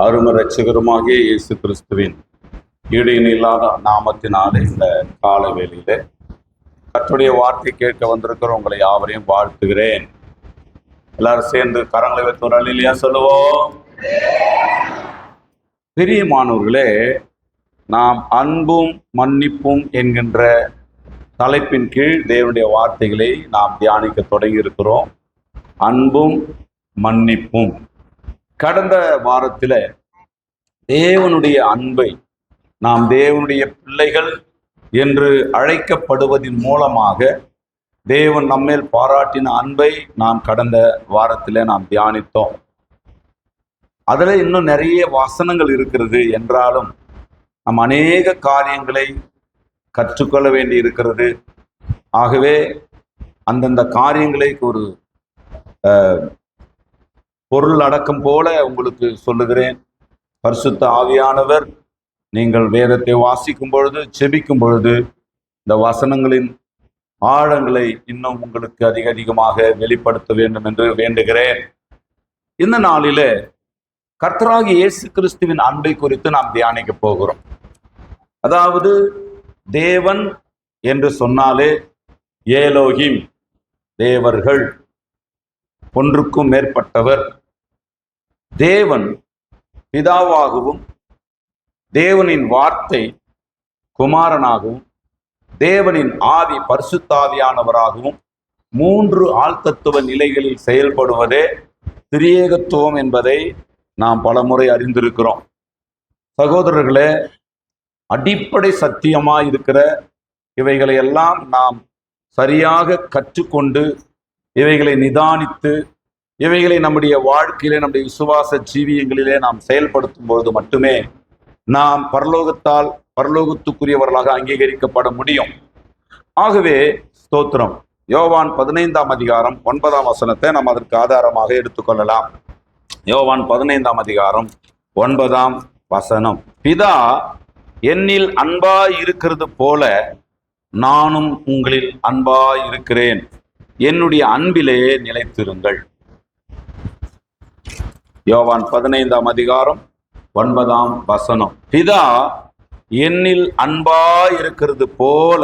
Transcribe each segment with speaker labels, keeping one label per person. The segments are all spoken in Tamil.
Speaker 1: அரும ரட்சகருமாகிய இயேசு கிறிஸ்துவின் ஈடினில்லாத நாமத்தினாலே இந்த கால வேளையிலே கர்த்தருடைய வார்த்தை கேட்க வந்திருக்கிற உங்களை யாவரையும் வாழ்த்துகிறேன். எல்லாரும் சேர்ந்து கரங்களை வைத்து ஒரு அல்லேலூயா சொல்லுவோம். பிரியமானவர்களே, நாம் அன்பும் மன்னிப்பும் என்கின்ற தலைப்பின் கீழ் தேவனுடைய வார்த்தைகளை நாம் தியானிக்க தொடங்கி இருக்கிறோம். அன்பும் மன்னிப்பும். கடந்த வாரத்தில் தேவனுடைய அன்பை, நாம் தேவனுடைய பிள்ளைகள் என்று அழைக்கப்படுவதன் மூலமாக தேவன் நம்மேல் பாராட்டின அன்பை நாம் கடந்த வாரத்தில் நாம் தியானித்தோம். அதில் இன்னும் நிறைய வசனங்கள் இருக்கிறது என்றாலும் நாம் அநேக காரியங்களை கற்றுக்கொள்ள வேண்டி இருக்கிறது. ஆகவே அந்தந்த காரியங்களை ஒரு பொருள் அடக்கம் போல உங்களுக்கு சொல்லுகிறேன். பரிசுத்த ஆவியானவர் நீங்கள் வேதத்தை வாசிக்கும் பொழுது, செபிக்கும் பொழுது இந்த வசனங்களின் ஆழங்களை இன்னும் உங்களுக்கு அதிகமாக வெளிப்படுத்த வேண்டும் என்று வேண்டுகிறேன். இந்த நாளிலே கர்த்தராகிய இயேசு கிறிஸ்துவின் அன்பை குறித்து நாம் தியானிக்க போகிறோம். அதாவது தேவன் என்று சொன்னாலே ஏலோகிம், தேவர்கள், ஒன்றுக்கும் மேற்பட்டவர். தேவன் பிதாவாகவும், தேவனின் வார்த்தை குமாரனாகவும், தேவனின் ஆவி பரிசுத்தாவியானவராகவும் மூன்று ஆழ்த்தத்துவ நிலைகளில் செயல்படுவதே திரியேகத்துவம் என்பதை நாம் பலமுறை அறிந்திருக்கிறோம். சகோதரர்களே, அடிப்படை சத்தியமாய் இருக்கிற இவைகளை எல்லாம் நாம் சரியாக கற்றுக்கொண்டு இவைகளை நிதானித்து இவைகளை நம்முடைய வாழ்க்கையிலே, நம்முடைய விசுவாச ஜீவியங்களிலே நாம் செயல்படுத்தும் பொழுது மட்டுமே நாம் பரலோகத்துக்குரியவர்களாக அங்கீகரிக்கப்பட முடியும். ஆகவே ஸ்தோத்திரம். யோவான் 15ஆம் அதிகாரம் 9ஆம் வசனத்தை நாம் அதற்கு ஆதாரமாக எடுத்துக்கொள்ளலாம். யோவான் 15ஆம் அதிகாரம் 9ஆம் வசனம். பிதா என்னில் அன்பாய் இருக்கிறது போல நானும் உங்களில் அன்பாய் இருக்கிறேன், என்னுடைய அன்பிலே நிலைத்திருங்கள். யோவான் 15ஆம் அதிகாரம் 9ஆம் வசனம். பிதா என்னில் அன்பாய் இருக்கிறது போல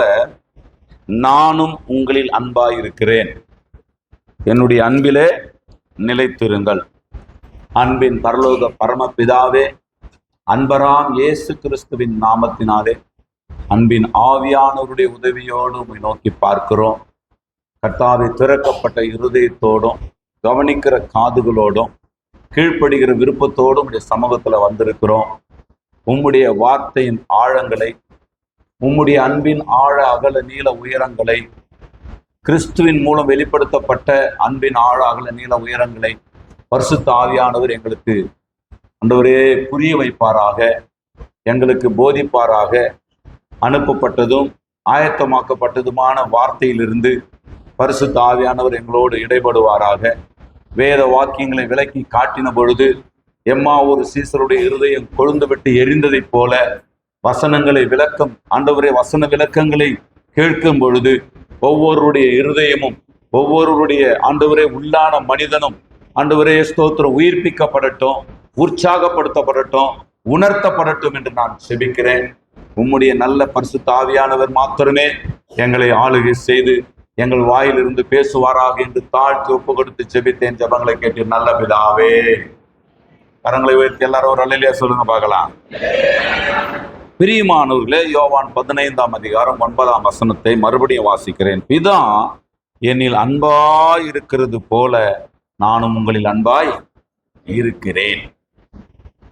Speaker 1: நானும் உங்களில் அன்பாய் இருக்கிறேன், என்னுடைய அன்பிலே நிலைத்திருங்கள். அன்பின் பரலோக பரமபிதாவே, அன்பராம் இயேசு கிறிஸ்துவின் நாமத்தினாலே அன்பின் ஆவியானவருடைய உதவியோடு உம்மை நோக்கி பார்க்கிறோம். கர்த்தாவே, திறக்கப்பட்ட இருதயத்தோடும் கவனிக்கிற காதுகளோடும் கீழ்ப்படுகிற விருப்பத்தோடும் உடைய சமூகத்தில் வந்திருக்கிறோம். உம்முடைய வார்த்தையின் ஆழங்களை, உம்முடைய அன்பின் ஆழ அகல நீள உயரங்களை, கிறிஸ்துவின் மூலம் வெளிப்படுத்தப்பட்ட அன்பின் ஆழ அகல நீள உயரங்களை பரிசுத்த ஆவியானவர் எங்களுக்கு ஆண்டவரே புரிய வைப்பாராக, எங்களுக்கு போதிப்பாராக. அனுப்பப்பட்டதும் ஆயத்தமாக்கப்பட்டதுமான வார்த்தையிலிருந்து பரிசுத்த ஆவியானவர் எங்களோடு இடைபடுவாராக. வேத வாக்கியங்களை விளக்கி காட்டின பொழுது எம்மா ஒரு சீசருடைய இருதயம் கொழுந்து விட்டு எரிந்ததைப் போல வசனங்களை விளக்கம், ஆண்டவரே வசன விளக்கங்களை கேட்கும் பொழுது ஒவ்வொருடைய இருதயமும், ஒவ்வொருடைய ஆண்டவரே உள்ளான மனிதனும் ஆண்டவரே ஸ்தோத்திரம் உயிர்ப்பிக்கப்படட்டும், உற்சாகப்படுத்தப்படட்டும், உணர்த்தப்படட்டும் என்று நான் செபிக்கிறேன். உம்முடைய நல்ல பரிசுத்த ஆவியானவர் மாத்திரமே எங்களை ஆளுகை செய்து எங்கள் வாயிலிருந்து பேசுவாராக என்று தாழ்த்தி ஒப்பு கொடுத்து செபித்தேன். ஜபங்களை கேட்டு நல்ல பிதாவே. கரங்களை உயர்த்தி எல்லாரும் ஒரு அல்லேலூயா சொல்லுங்க பார்க்கலாம். பிரியமானவர்களே, யோவான் 15ஆம் அதிகாரம் 9ஆம் வசனத்தை மறுபடியும் வாசிக்கிறேன். பிதா என்னில் அன்பாய் இருக்கிறது போல நானும் உங்களில் அன்பாய் இருக்கிறேன்.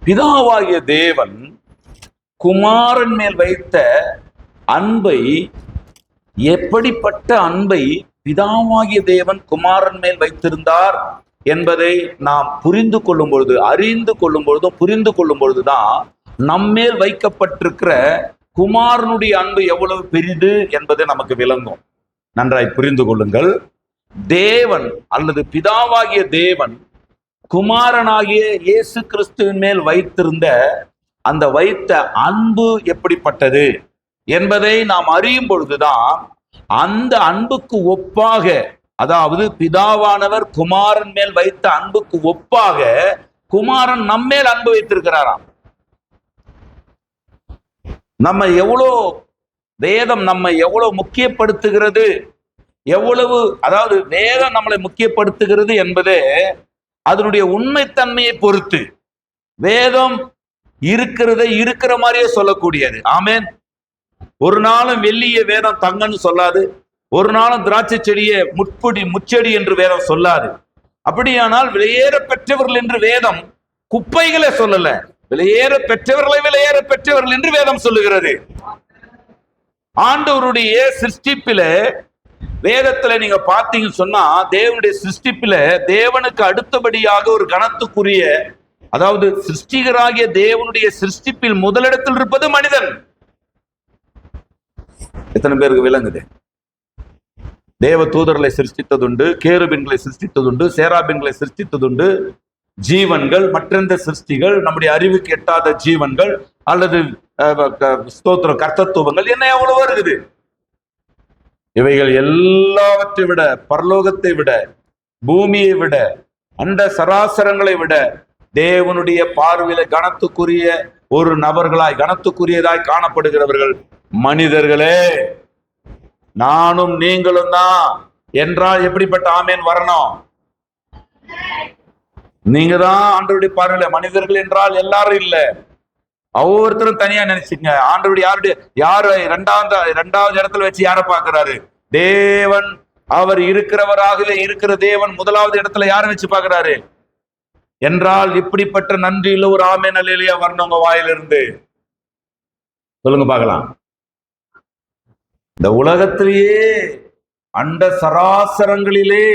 Speaker 1: பிதாவாகிய தேவன் குமாரன் மேல் வைத்த அன்பை, எப்படிப்பட்ட அன்பை பிதாவாகிய தேவன் குமாரன் மேல் வைத்திருந்தார் என்பதை நாம் புரிந்து கொள்ளும் பொழுது, அறிந்து கொள்ளும் பொழுதும் புரிந்து கொள்ளும் பொழுதுதான் நம்மேல் வைக்கப்பட்டிருக்கிற குமாரனுடைய அன்பு எவ்வளவு பெரிது என்பதை நமக்கு விளங்கும். நன்றாய் புரிந்து கொள்ளுங்கள். தேவன் அல்லது பிதாவாகிய தேவன் குமாரனாகிய இயேசு கிறிஸ்துவின் மேல் வைத்திருந்த அந்த வைத்த அன்பு எப்படிப்பட்டது என்பதை நாம் அறியும் பொழுதுதான் அந்த அன்புக்கு ஒப்பாக, அதாவது பிதாவானவர் குமாரன் மேல் வைத்த அன்புக்கு ஒப்பாக குமாரன் நம்மேல் அன்பு வைத்திருக்கிறாராம். நம்ம எவ்வளோ வேதம் நம்ம எவ்வளவு முக்கியப்படுத்துகிறது, எவ்வளவு அதாவது வேதம் நம்மளை முக்கியப்படுத்துகிறது என்பதே அதனுடைய உண்மைத்தன்மையை பொறுத்து. வேதம் இருக்கிறதை இருக்கிற மாதிரியே சொல்லக்கூடியது. ஆமேன். ஒரு நாளும் வெள்ளிய வேதம் தங்கன்னு சொல்லாது, ஒரு நாளும் திராட்சை செடியை முச்செடி என்று வேதம் சொல்லாது. அப்படியானால் விலையேற பெற்றவர்கள் என்று வேதம் குப்பைகளை சொல்லல, விலையேற பெற்றவர்களை விலையேற பெற்றவர்கள் என்று வேதம் சொல்லுகிறது. ஆண்டவருடைய சிருஷ்டிப்பில வேதத்துல நீங்க பார்த்தீங்கன்னு சொன்னா, தேவனுடைய சிருஷ்டிப்பில தேவனுக்கு அடுத்தபடியாக ஒரு கணத்துக்குரிய, அதாவது சிருஷ்டிகராகிய தேவனுடைய சிருஷ்டிப்பில் முதலிடத்தில் இருப்பது மனிதன். எத்தனை பேருக்கு விளங்குது? தேவ தூதர்களை சிருஷ்டித்ததுண்டு, கேருபின்களை சிருஷ்டித்ததுண்டு, சேராபின்களை சிருஷ்டித்ததுண்டு, ஜீவன்கள், மற்றெந்த சிருஷ்டிகள், நம்முடைய அறிவுக்கு எட்டாத ஜீவன்கள் அல்லது ஸ்தோத்திர கர்த்தத்துவங்கள் என்ன எவ்வளவோ இருக்குது. இவைகள் எல்லாவற்றை விட, பரலோகத்தை விட, பூமியை விட, அண்ட சராசரங்களை விட தேவனுடைய பார்வையில கனத்துக்குரிய ஒரு நபர்களாய், கனத்துக்குரியதாய் காணப்படுகிறவர்கள் மனிதர்களே. நானும் நீங்களும் தான் என்றால் எப்படிப்பட்ட ஆமேன் வரணும்? நீங்க தான் ஆண்டவருடைய பார்வையில மனிதர்கள் என்றால் எல்லாரும் இல்ல, ஒவ்வொருத்தரும் தனியா நினைச்சுங்க. ஆண்டவருடைய யாரு இரண்டாவது இடத்துல வச்சு யாரை பார்க்கிறாரு? தேவன். அவர் இருக்கிறவராகவே இருக்கிற தேவன் முதலாவது இடத்துல யாரை வச்சு பார்க்கிறாரு என்றால், இப்படிப்பட்ட நன்றியுள்ள ஒரு ஆமேன் அல்லேலூயா வரணும் உங்க வாயிலிருந்து. சொல்லுங்க பார்க்கலாம். இந்த உலகத்திலேயே அண்ட சராசரங்களிலே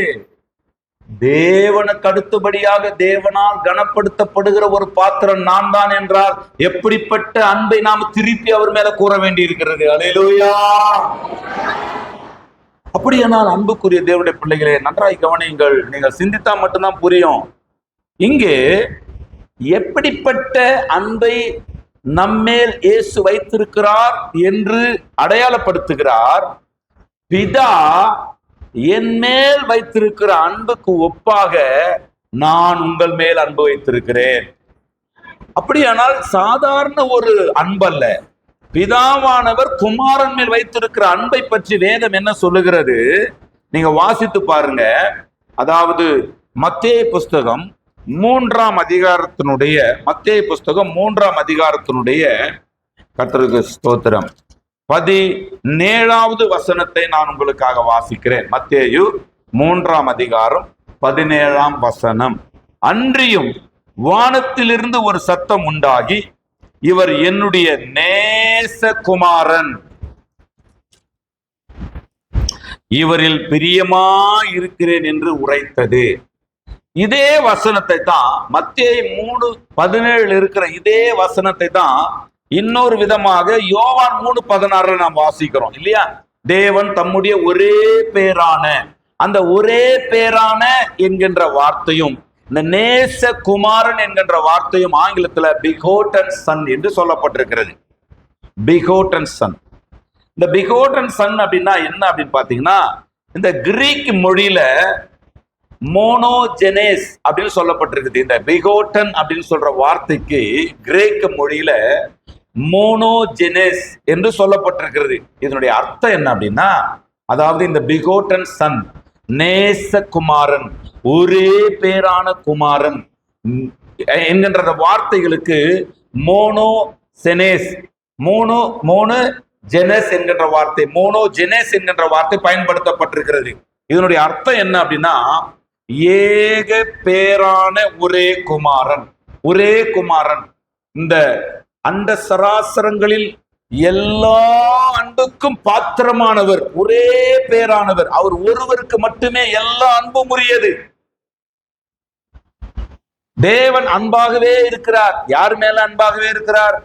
Speaker 1: தேவனுக்கு அடுத்தபடியாக தேவனால் கனப்படுத்தப்படுகிற ஒரு பாத்திரம் நான் தான் என்றால், எப்படிப்பட்ட அன்பை நாம் திருப்பி அவர் மேல கூற வேண்டி இருக்கிறது. அல்லேலூயா. அப்படியானால் அன்புக்குரிய தேவனுடைய பிள்ளைகளே, நன்றாய் கவனியுங்கள். நீங்கள் சிந்தித்தா மட்டும்தான் புரியும். இங்கே எப்படிப்பட்ட அன்பை நம்மேல் இயேசு வைத்திருக்கிறார் என்று அடையாளப்படுத்துகிறார். பிதா என் மேல் வைத்திருக்கிற அன்புக்கு ஒப்பாக நான் உங்கள் மேல் அன்பு வைத்திருக்கிறேன். அப்படியானால் சாதாரண ஒரு அன்பல்ல, பிதாவானவர் குமாரன் மேல் வைத்திருக்கிற அன்பை பற்றி வேதம் என்ன சொல்லுகிறது நீங்க வாசித்து பாருங்க. அதாவது மத்தேயு புஸ்தகம் 3ஆம் அதிகாரத்தினுடைய கர்த்தருக்கு ஸ்தோத்திரம் 17வது வசனத்தை நான் உங்களுக்காக வாசிக்கிறேன். மத்தேயு 3ஆம் அதிகாரம் 17ஆம் வசனம். அன்றியும் வானத்திலிருந்து ஒரு சத்தம் உண்டாகி, இவர் என்னுடைய நேசகுமாரன், இவரில் பிரியமா இருக்கிறேன் என்று உரைத்தது. இதே வசனத்தை தான் மத்தேயு 3:17 இருக்கிற இதே வசனத்தை தான் இன்னொரு விதமாக யோவான் 3:16 நாம் வாசிக்கிறோம் இல்லையா? தேவன் தம்முடைய ஒரே பேரான, அந்த ஒரே பேரான என்கின்ற வார்த்தையும், இந்த நேச குமாரன் என்கின்ற வார்த்தையும் ஆங்கிலத்துல பிகோட்டன் சன் என்று சொல்லப்பட்டிருக்கிறது. Picoton Sun. இந்த பிகோட்டன் சன் அப்படின்னா என்ன அப்படின்னு பாத்தீங்கன்னா, இந்த கிரீக் மொழியில மோனோஜெனேஸ் அப்படின்னு சொல்லப்பட்டிருக்குது. இந்த பிகோட்டன் அப்படின்னு சொல்ற வார்த்தைக்கு கிரேக்க மொழியில மோனோஜெனேஸ் என்று சொல்லப்பட்டிருக்கிறது. இதனுடைய அர்த்தம் என்ன அப்படின்னா, அதாவது இந்த பிகோட்டன் சன், நேச குமாரன், ஒரே பேரான குமாரன் என்கின்ற வார்த்தைகளுக்கு மோனோஜெனேஸ் என்கின்ற வார்த்தை, மோனோஜெனேஸ் என்கின்ற வார்த்தை பயன்படுத்தப்பட்டிருக்கிறது. இதனுடைய அர்த்தம் என்ன அப்படின்னா, ஏக பேரான ஒரே குமாரன். ஒரே குமாரன் இந்த அண்ட சராசரங்களில் எல்லா அன்புக்கும் பாத்திரமானவர், ஒரே பேரானவர். அவர் ஒருவருக்கு மட்டுமே எல்லா அன்பும் உரியது. தேவன் அன்பாகவே இருக்கிறார். யார் மேல அன்பாகவே இருக்கிறார்?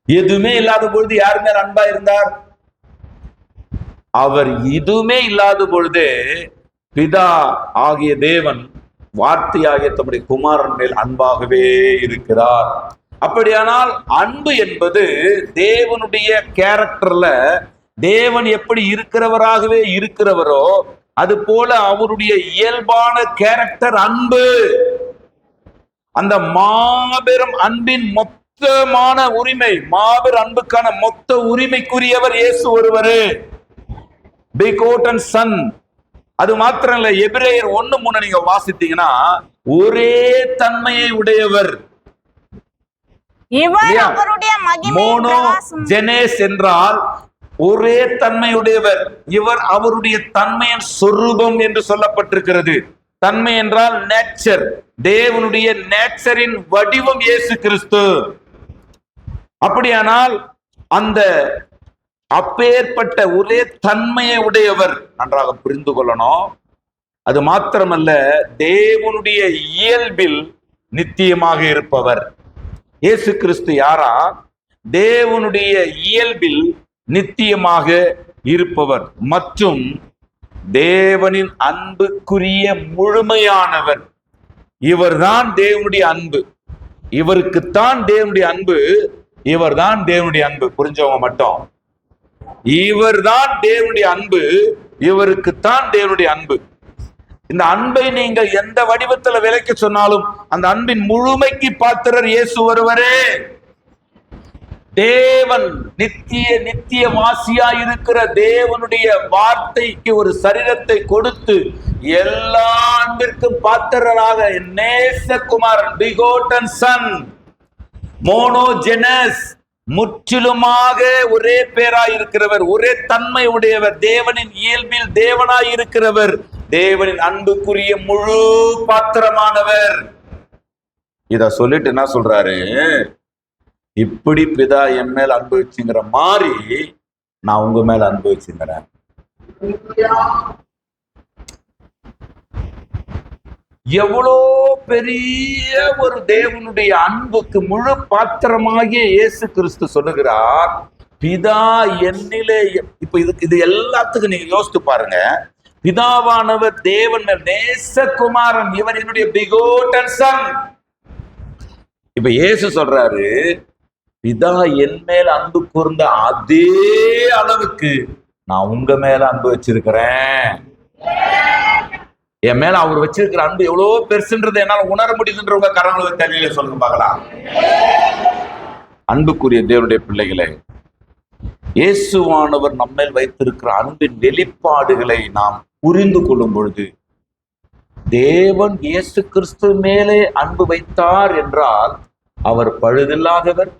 Speaker 1: எதுவுமே இல்லாத பொழுது யார் மேல அன்பா இருந்தார்? அவர் எதுவுமே இல்லாத பொழுது பிதா ஆகிய தேவன் வார்த்தையாகிய தம்முடைய குமாரன் மேல் அன்பாகவே இருக்கிறார். அப்படியானால் அன்பு என்பது தேவனுடைய கேரக்டர்ல, தேவன் எப்படி இருக்கிறவராகவே இருக்கிறவரோ அது போல அவருடைய இயல்பான கேரக்டர் அன்பு. அந்த மாபெரும் அன்பின் மொத்தமான உரிமை, மாபெரும் அன்புக்கான மொத்த உரிமைக்குரியவர் இயேசு ஒருவரே, begotten son. அது மாத்திரம் இல்ல, எபிரேயர் 1:3 நீங்க வாசித்தீங்கன்னா, ஒரே தன்மையை உடையவர். மோனோஜெனேஸ் என்றால் ஒரே தன்மையுடையவர். இவர் அவருடைய தன்மையின் சொரூபம் என்று சொல்லப்பட்டிருக்கிறது. தன்மை என்றால் நேச்சர், தேவனுடைய நேச்சரின் வடிவம் இயேசு கிறிஸ்து. அப்படியானால் அந்த அப்பேற்பட்ட ஒரே தன்மையை உடையவர் நன்றாக புரிந்து கொள்ளணும். அது மாத்திரமல்ல, தேவனுடைய இயல்பில் நித்தியமாக இருப்பவர். இயேசு கிறிஸ்து யாரா? தேவனுடைய இயல்பில் நித்தியமாக இருப்பவர் மற்றும் தேவனின் அன்புக்குரிய முழுமையானவர். இவர்தான் தேவனுடைய அன்பு. இவருக்குத்தான் தேவனுடைய அன்பு. இவர்தான் தேவனுடைய அன்பு. புரிஞ்சவங்க மட்டும், இவர்தான் தேவனுடைய அன்பு, இவருக்குத்தான் தேவனுடைய அன்பு. இந்த அன்பை நீங்கள் எந்த வடிவத்துல விலைக்கு சொன்னாலும் அந்த அன்பின் முழுமைக்கு பாத்திரர் இயேசு ஒருவரே. தேவன் நித்திய வாசியா இருக்கிற தேவனுடைய வார்த்தைக்கு ஒரு சரீரத்தை கொடுத்து எல்லா அன்பிற்கும் பாத்திரராக நேசகுமாரன், begotten son, மோனோஜெனஸ், முற்றிலுமாக ஒரே பேராய் இருக்கிறவர், ஒரே தன்மை உடையவர், தேவனின் இயல்பில் தேவனாய் இருக்கிறவர், தேவனின் அன்புக்குரிய முழு பாத்திரமானவர். இத சொல்லிட்டு என்ன சொல்றாரு? இப்படி பிதா என் மேல் அன்பு வச்சுங்கிற மாதிரி நான் உங்க மேல அன்பு வச்சுங்கிறேன். எவ்வளோ பெரிய ஒரு தேவனுடைய அன்புக்கு முழு பாத்திரமாகிய இயேசு கிறிஸ்து சொல்லுகிறார், பிதா என்னிலே. இப்ப இது எல்லாத்துக்கும் நீங்க யோசித்து பாருங்க. பிதாவானவர் தேவன் மேல் நேசகுமாரன், இவர் என்னுடைய begotten son. இப்ப இயேசு சொல்றாரு, பிதா என் மேல அன்பு கூர்ந்த அதே அளவுக்கு நான் உங்க மேல அன்பு வச்சிருக்கிறேன். என் மேல அவர் வச்சிருக்கிற அன்பு எவ்வளவு பெருசுன்றது என்னால உணர முடியுதுன்றவங்க கரங்களை தண்ணியில சொல்லுங்க பார்க்கலாம். அன்புக்குரிய தேவனுடைய பிள்ளைகளே, இயேசுவானவர் நம்மேல் வைத்திருக்கிற அன்பின் வெளிப்பாடுகளை நாம் புரிந்து கொள்ளும் பொழுது, தேவன் இயேசு கிறிஸ்து மேலே அன்பு வைத்தார் என்றால் அவர் பழுதில்லாதவர்,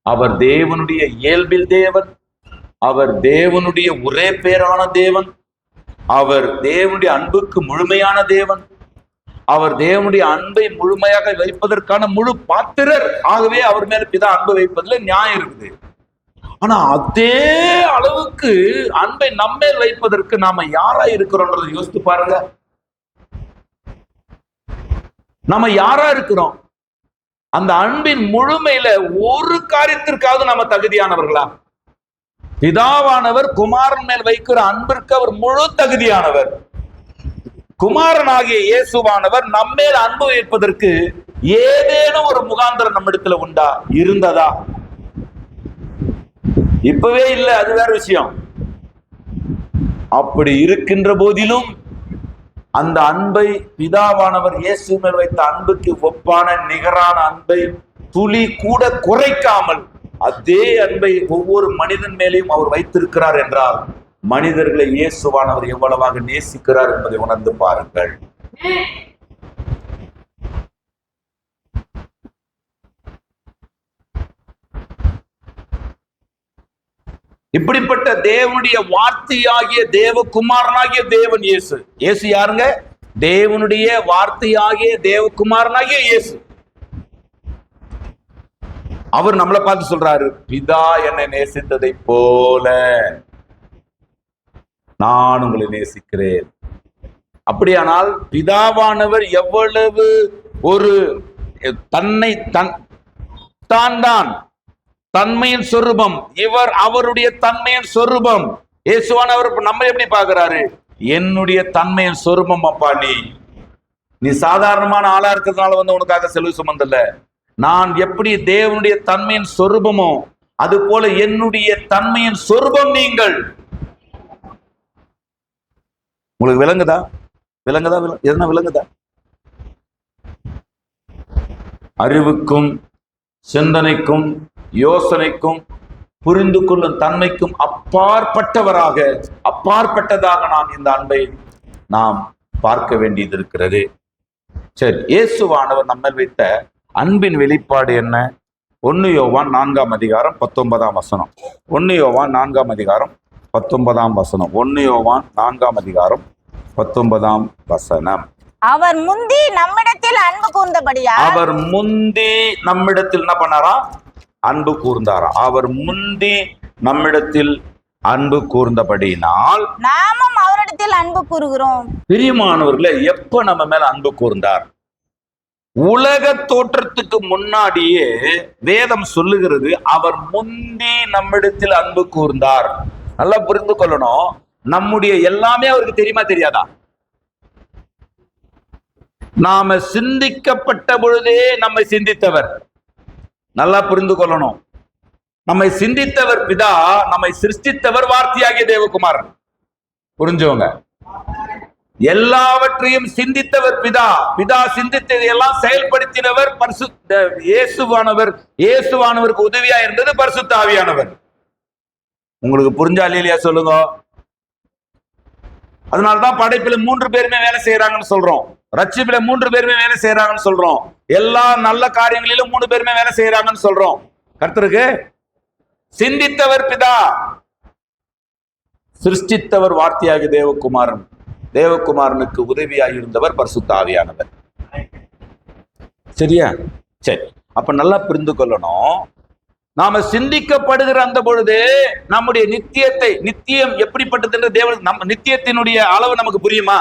Speaker 1: அவர் தேவனுடைய இயல்பில் தேவன், அவர் தேவனுடைய ஒரே பேரான தேவன், அவர் தேவனுடைய அன்புக்கு முழுமையான தேவன், அவர் தேவனுடைய அன்பை முழுமையாக வைப்பதற்கான முழு பாத்திரர். ஆகவே அவர் மேல பிதா அன்பு வைப்பதுல நியாயம் இருக்குது. ஆனா அதே அளவுக்கு அன்பை நம்மேல் வைப்பதற்கு நாம யாரா இருக்கிறோம்ன்றதை யோசித்து பாருங்க. நம்ம யாரா இருக்கிறோம்? அந்த அன்பின் முழுமையில ஒரு காரியத்திற்காவது நம்ம தகுதியானவர்களா? பிதாவானவர் குமாரன் மேல் வைக்கிற அன்பிற்கு அவர் முழு தகுதியானவர். குமாரனாகிய இயேசுவானவர் நம்மேல் அன்பு வைப்பதற்கு ஏதேனும் ஒரு முகாந்திரம் நம்ம இடத்துல உண்டா? இருந்ததா? இப்பவே இல்லை, அது வேற விஷயம். அப்படி இருக்கின்ற போதிலும் அந்த அன்பை, பிதாவானவர் இயேசு மேல் வைத்த அன்புக்கு ஒப்பான நிகரான அன்பை துளி கூட குறைக்காமல் அதே அன்பை ஒவ்வொரு மனிதன் மேலேயும் அவர் வைத்திருக்கிறார் என்றால், மனிதர்களை இயேசுவானவர் எவ்வளவாக நேசிக்கிறார் என்பதை உணர்ந்து பாருங்கள். இப்படிப்பட்ட தேவனுடைய வார்த்தையாகிய தேவகுமாரனாகிய தேவன் இயேசு. இயேசு யாருங்க? தேவனுடைய வார்த்தையாகிய தேவகுமாரனாகிய இயேசு. அவர் நம்மளை பார்த்து சொல்றாரு, பிதா என்னை நேசித்ததை போல நான் உங்களை நேசிக்கிறேன். அப்படியானால் பிதாவானவர் எவ்வளவு ஒரு தன்னை தான் தன்மையின் சொரூபம், இவர் அவருடைய தன்மையின் சொரூபம். இயேசுவானவர் நம்ம எப்படி பார்க்கிறாரு? என்னுடைய தன்மையின் சொரூபம் அப்பா, நீ சாதாரணமான ஆளா இருக்கிறதுனால உனக்காக செலவு சுமந்தல்ல. நான் எப்படி தேவனுடைய தன்மையின் சொரூபமோ அது போல என்னுடைய தன்மையின் சொரூபம் நீங்கள். உங்களுக்கு விளங்குதா? எதுனா விளங்குதா? அறிவுக்கும் சிந்தனைக்கும் யோசனைக்கும் புரிந்து கொள்ளும் தன்மைக்கும் அப்பாற்பட்டதாக நாம் இந்த அன்பை நாம் பார்க்க வேண்டியது இருக்கிறது. சரி, இயேசுவானவர் நம்ம வைத்த அன்பின் வெளிப்பாடு என்ன? 1 யோவான் 4ஆம் அதிகாரம் 19ஆம் வசனம். 1 யோவான் 4ஆம் அதிகாரம் 19ஆம் வசனம். 1 யோவான் 4ஆம் அதிகாரம் 19ஆம் வசனம்.
Speaker 2: அவர் முந்தி நம்மிடத்தில் அன்பு கூர்ந்தபடியா,
Speaker 1: அவர் முந்தி நம்மிடத்தில் என்ன பண்ணாரா? அன்பு கூர்ந்தாரா? அவர் முந்தி நம்மிடத்தில் அன்பு கூர்ந்தபடியினால்
Speaker 2: நாமும் அவரிடத்தில் அன்பு கூறுகிறோம்.
Speaker 1: பிரியமானவர்களே, எப்ப நம்ம மேல அன்பு கூர்ந்தார்? உலக தோற்றத்துக்கு முன்னாடியே வேதம் சொல்லுகிறது அவர் முந்தி நம்மிடத்தில் அன்பு கூர்ந்தார். நல்லா புரிந்து கொள்ளணும். நம்முடைய எல்லாமே அவருக்கு தெரியுமா தெரியாதா? நாம சிந்திக்கப்பட்ட பொழுதே நம்மை சிந்தித்தவர். நல்லா புரிந்து கொள்ளணும். நம்மை சிந்தித்தவர் பிதா, நம்மை சிருஷ்டித்தவர் வார்த்தையாகிய தேவகுமாரன். புரிஞ்சவங்க. எல்லாவற்றையும் சிந்தித்தவர் பிதா. பிதா சிந்தித்ததை எல்லாம் செயல்படுத்தினவர் இயேசுவானவருக்கு உதவியா இருந்தது பரிசுத்த ஆவியானவர். உங்களுக்கு புரிஞ்சா இல்லையா சொல்லுங்க. அதனால்தான் படைப்பில 3 பேருமே வேலை செய்யறாங்கன்னு சொல்றோம். ரட்சிப்பில 3 பேருமே வேலை செய்யறாங்கன்னு சொல்றோம். எல்லா நல்ல காரியங்களிலும் 3 பேருமே வேலை செய்யறாங்கன்னு சொல்றோம். கர்த்தருக்கு சிந்தித்தவர் பிதா, சிருஷ்டித்தவர் வார்த்தையாகிய தேவகுமாரன், தேவகுமாரனுக்கு உதவியாக இருந்தவர் பரிசுத்த ஆவியானவர். சரியா? சரி, அப்ப நல்லா புரிந்து கொள்ளணும். நாம சிந்திக்கப்படுகிற அந்த பொழுது நம்முடைய நித்தியம் எப்படிப்பட்டது என்று தேவன், நம்ம நித்தியத்தினுடைய அளவு நமக்கு புரியுமா?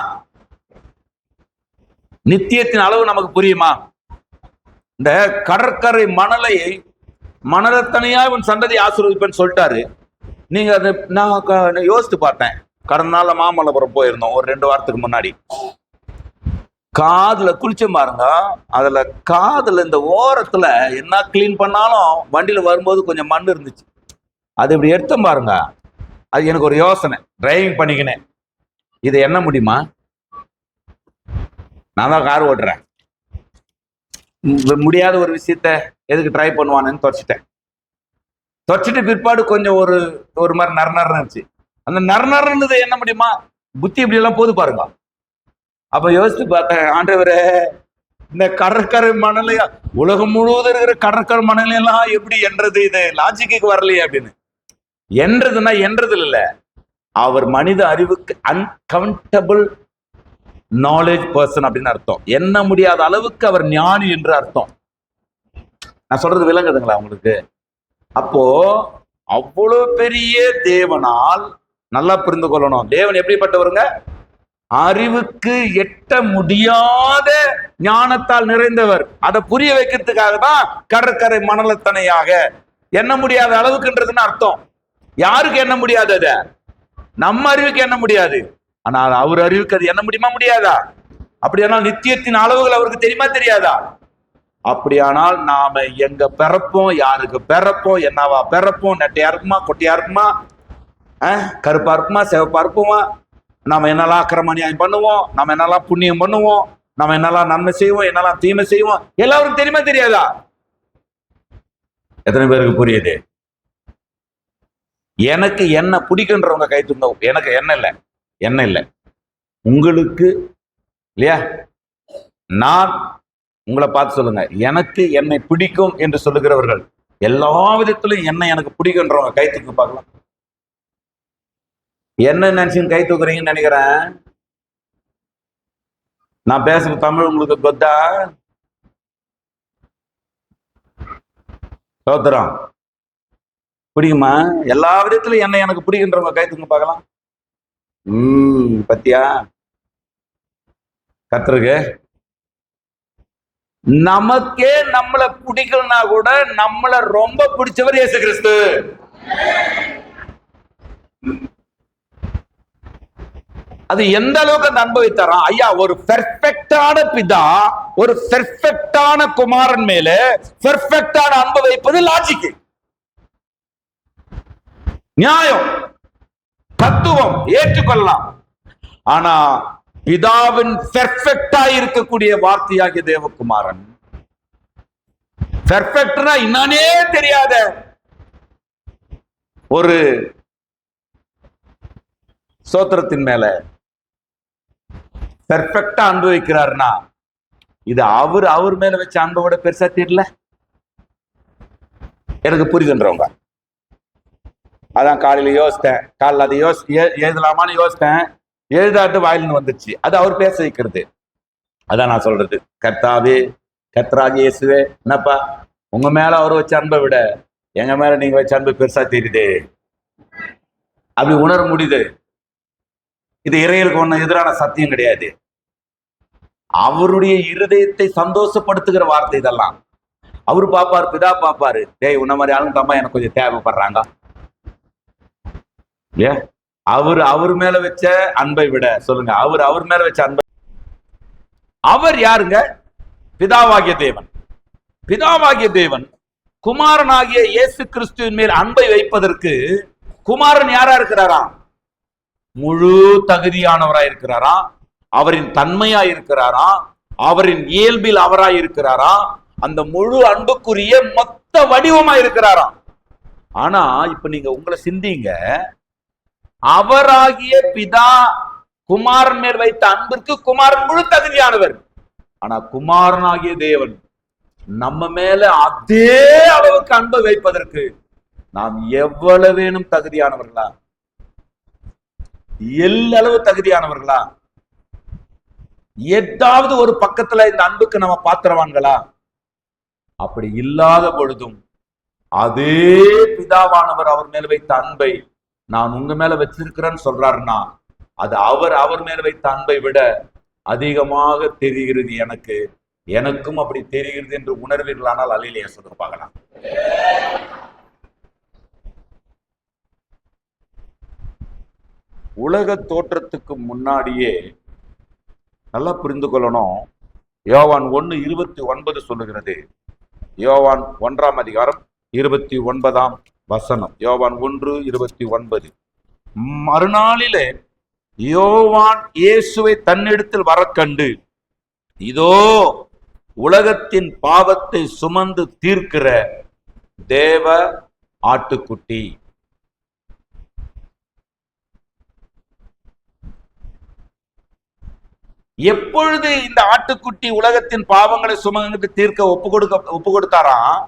Speaker 1: நித்தியத்தின் அளவு நமக்கு புரியுமா? இந்த கடற்கரை மணலத்தனையா உன் சந்ததி ஆசீர்வதிப்பேன்னு சொல்லிட்டாரு. நீங்க அதை நான் யோசித்து பார்த்தேன். கடந்த நாள்ல மாமல்லபுரம் போயிருந்தோம் ஒரு 2 வாரத்துக்கு முன்னாடி. காதுல குளிச்ச பாருங்க. அதுல காதுல இந்த ஓரத்துல என்ன கிளீன் பண்ணாலும் வண்டியில வரும்போது கொஞ்சம் மண் இருந்துச்சு. அது இப்படி எடுத்த பாருங்க. அது எனக்கு ஒரு யோசனை. டிரைவிங் பண்ணிக்கினேன், இதை என்ன முடியுமா? நான் தான் கார் ஓட்டுறேன். முடியாத ஒரு விஷயத்த எதுக்கு ட்ரை பண்ணுவானு தொடச்சிட்டு பிற்பாடு கொஞ்சம் ஒரு மாதிரி நறுநறுன்னு இருந்துச்சு. அந்த நறுநறுன்னு என்ன முடியுமா? புத்தி இப்படி எல்லாம் போது பாருங்க. அப்ப யோசித்து பார்த்தேன், ஆண்டவரே, இந்த கடற்கரை மணலையா, உலகம் முழுவதும் இருக்கிற கடற்கரை மணலையெல்லாம் எப்படி என்றது? இது லாஜிக்கு வரலையே அப்படின்னு. என்றது இல்ல, அவர் மனித அறிவுக்கு அன்கவுண்டபிள் நாலேஜ் பர்சன் அப்படின்னு அர்த்தம். எண்ண முடியாத அளவுக்கு அவர் ஞானி என்று அர்த்தம். நான் சொல்றது விளங்குதுங்களா உங்களுக்கு? அப்போ அவ்வளவு பெரிய தேவனால் நல்லா புரிந்து கொள்ளணும். தேவன் எப்படிப்பட்டவருங்க? அறிவுக்கு எட்ட முடியாத ஞானத்தால் நிறைந்தவர். அதை புரிய வைக்கிறதுக்காக தான் கடற்கரை மணலத்தனையாக எண்ண முடியாத அளவுக்குன்றதுன்னு அர்த்தம். யாருக்கு எண்ண முடியாதத? நம்ம அறிவுக்கு எண்ண முடியாது. ஆனால் அவர் அறிவுக்கு அது எண்ண முடியுமா? முடியாதா? அப்படியானால் நித்தியத்தின் அளவுகள் அவருக்கு தெரியுமா தெரியாதா? அப்படியானால் நாம எங்க பிறப்போம், யாருக்கு பிறப்போம், என்னவா பிறப்போம், நெட்டையா இருக்குமா, கொட்டையா இருக்குமா, கருப்பா இருக்குமா, சிவப்பா இருக்குமா, நாம என்னெல்லாம் அக்கிரமணியம் பண்ணுவோம், நம்ம என்னெல்லாம் புண்ணியம் பண்ணுவோம், நம்ம என்னெல்லாம் நன்மை செய்வோம், என்னெல்லாம் தீமை செய்வோம், எல்லாருக்கும் தெரியுமா தெரியாதா? எத்தனை பேருக்கு புரியுது? எனக்கு என்ன பிடிக்குன்றவங்க கை தூங்க. எனக்கு என்ன இல்லை உங்களுக்கு இல்லையா? நான் உங்களை பார்த்து சொல்லுங்க, எனக்கு என்னை பிடிக்கும் என்று சொல்லுகிறவர்கள், எல்லா விதத்திலும் என்ன எனக்கு பிடிக்குன்றவங்க கை தூக்கி பார்க்கலாம். என்ன நினைச்சுன்னு கை தூக்குறீங்கன்னு நினைக்கிறேன். நான் பேசுற தமிழ் உங்களுக்கு கொத்தா? சோத்திரம் பிடிக்குமா? எல்லா விதத்திலும் என்ன எனக்கு பிடிக்குன்றவங்க கை தூக்கி பார்க்கலாம். பத்தியா? கர்த்தருக்கு நமக்கே நம்மளை பிடிக்கலனா கூட நம்மளை ரொம்ப பிடிச்சவர் இயேசு கிறிஸ்து. அது எந்த அளவுக்கு அந்த அனுபவித்தாரா? ஐயா, ஒரு பெர்ஃபெக்டான பிதா ஒரு பெர்ஃபெக்டான குமாரன் மேல பெர்ஃபெக்டான அன்பு வைப்பது லாஜிக், நியாயம், தத்துவம், ஏற்றுக்கொள்ளலாம். ஆனா பிதாவின் பெர்ஃபெக்டா இருக்கக்கூடிய வார்த்தையாகிய தேவகுமாரன் பெர்ஃபெக்ட்னா என்னன்னே தெரியாத ஒரு சோத்திரத்தின் மேல பெர்ஃபெக்டா அன்பு வைக்கிறாருன்னா இது அவர் மேல வச்ச அன்பை விட பெருசா தெரியல. எனக்கு புரியுதுன்றவங்க. அதான் காலையில யோசித்தேன், காலையில் அதை எழுதலாமான்னு யோசித்தேன், எழுதாட்டு வாயில்னு வந்துச்சு. அது அவர் பேச வைக்கிறது. அதான் நான் சொல்றது, கர்த்தாவே, கர்த்தராகிய இயேசுவே, என்னப்பா உங்க மேல அவர் வச்ச அன்பை விட எங்க மேல நீங்க வச்ச அன்பு பெருசா தெரியுது, அப்படி உணர முடியுது. இது இறையலுக்கு ஒன்றும் எதிரான சத்தியம் கிடையாது. அவருடைய இருதயத்தை சந்தோஷப்படுத்துகிற வார்த்தை இதெல்லாம். அவரு பாப்பாரு, பிதா பாப்பாரு, டேய் உன்ன மாதிரி ஆளுங்க தம்பா எனக்கு கொஞ்சம் தேவைப்படுறாங்க இல்லையா? அவர் மேல வச்ச அன்பை விட சொல்லுங்க, அவர் மேல வச்ச அன்பை. அவர் யாருங்க? பிதாவாகிய தேவன். பிதாவாகிய தேவன் குமாரனாகிய இயேசு கிறிஸ்துவின் மேல் அன்பை வைப்பதற்கு குமாரன் யாரா இருக்கிறாராம்? முழு தகுதியானவராய் இருக்கிறாராம். அவரின் தன்மையாய் இருக்கிறாராம். அவரின் இயல்பில் அவராய் இருக்கிறாராம். அந்த முழு அன்புக்குரிய மொத்த வடிவமாய் இருக்கிறாராம். ஆனா இப்ப நீங்க உங்களை சிந்திங்க, அவராகிய பிதா குமாரன் மேல் வைத்த அன்பிற்கு குமாரன் முழு தகுதியானவர். ஆனா குமாரனாகிய தேவன் நம்ம மேல அதே அளவுக்கு அன்பை வைப்பதற்கு நாம் எவ்வளவு வேணும் தகுதியானவர்களா? எல்லளவு தகுதியானவர்களா? ஏதாவது ஒரு பக்கத்துல இந்த அன்புக்கு நம்ம பாத்திரவான்களா? அப்படி இல்லாத பொழுதும் அதே பிதாவானவர் அவர் மேல வைத்த அன்பை நான் உங்க மேல வச்சிருக்கிறேன்னு சொல்றாருன்னா அது அவர் மேல வைத்த அன்பை விட அதிகமாக தெரிகிறது. எனக்கும் அப்படி தெரிகிறது என்று உணர்வீர்களானால் அல்லேலூயா சொல்லுங்க பார்க்கலாம். உலக தோற்றத்துக்கு முன்னாடியே நல்லா புரிந்து கொள்ளணும். யோவான் 1:29 சொல்லுகிறது. யோவான் 1ஆம் அதிகாரம் 29ஆம் வசனம். யோவான் 1:29. மறுநாளிலே யோவான் இயேசுவை தன்னிடத்தில் வரக்கண்டு, இதோ உலகத்தின் பாவத்தை சுமந்து தீர்க்கிற தேவ ஆட்டுக்குட்டி. எப்பொழுது இந்த ஆட்டுக்குட்டி உலகத்தின் பாவங்களை சுமந்து தீர்க்க ஒப்பு கொடுத்தாராம்?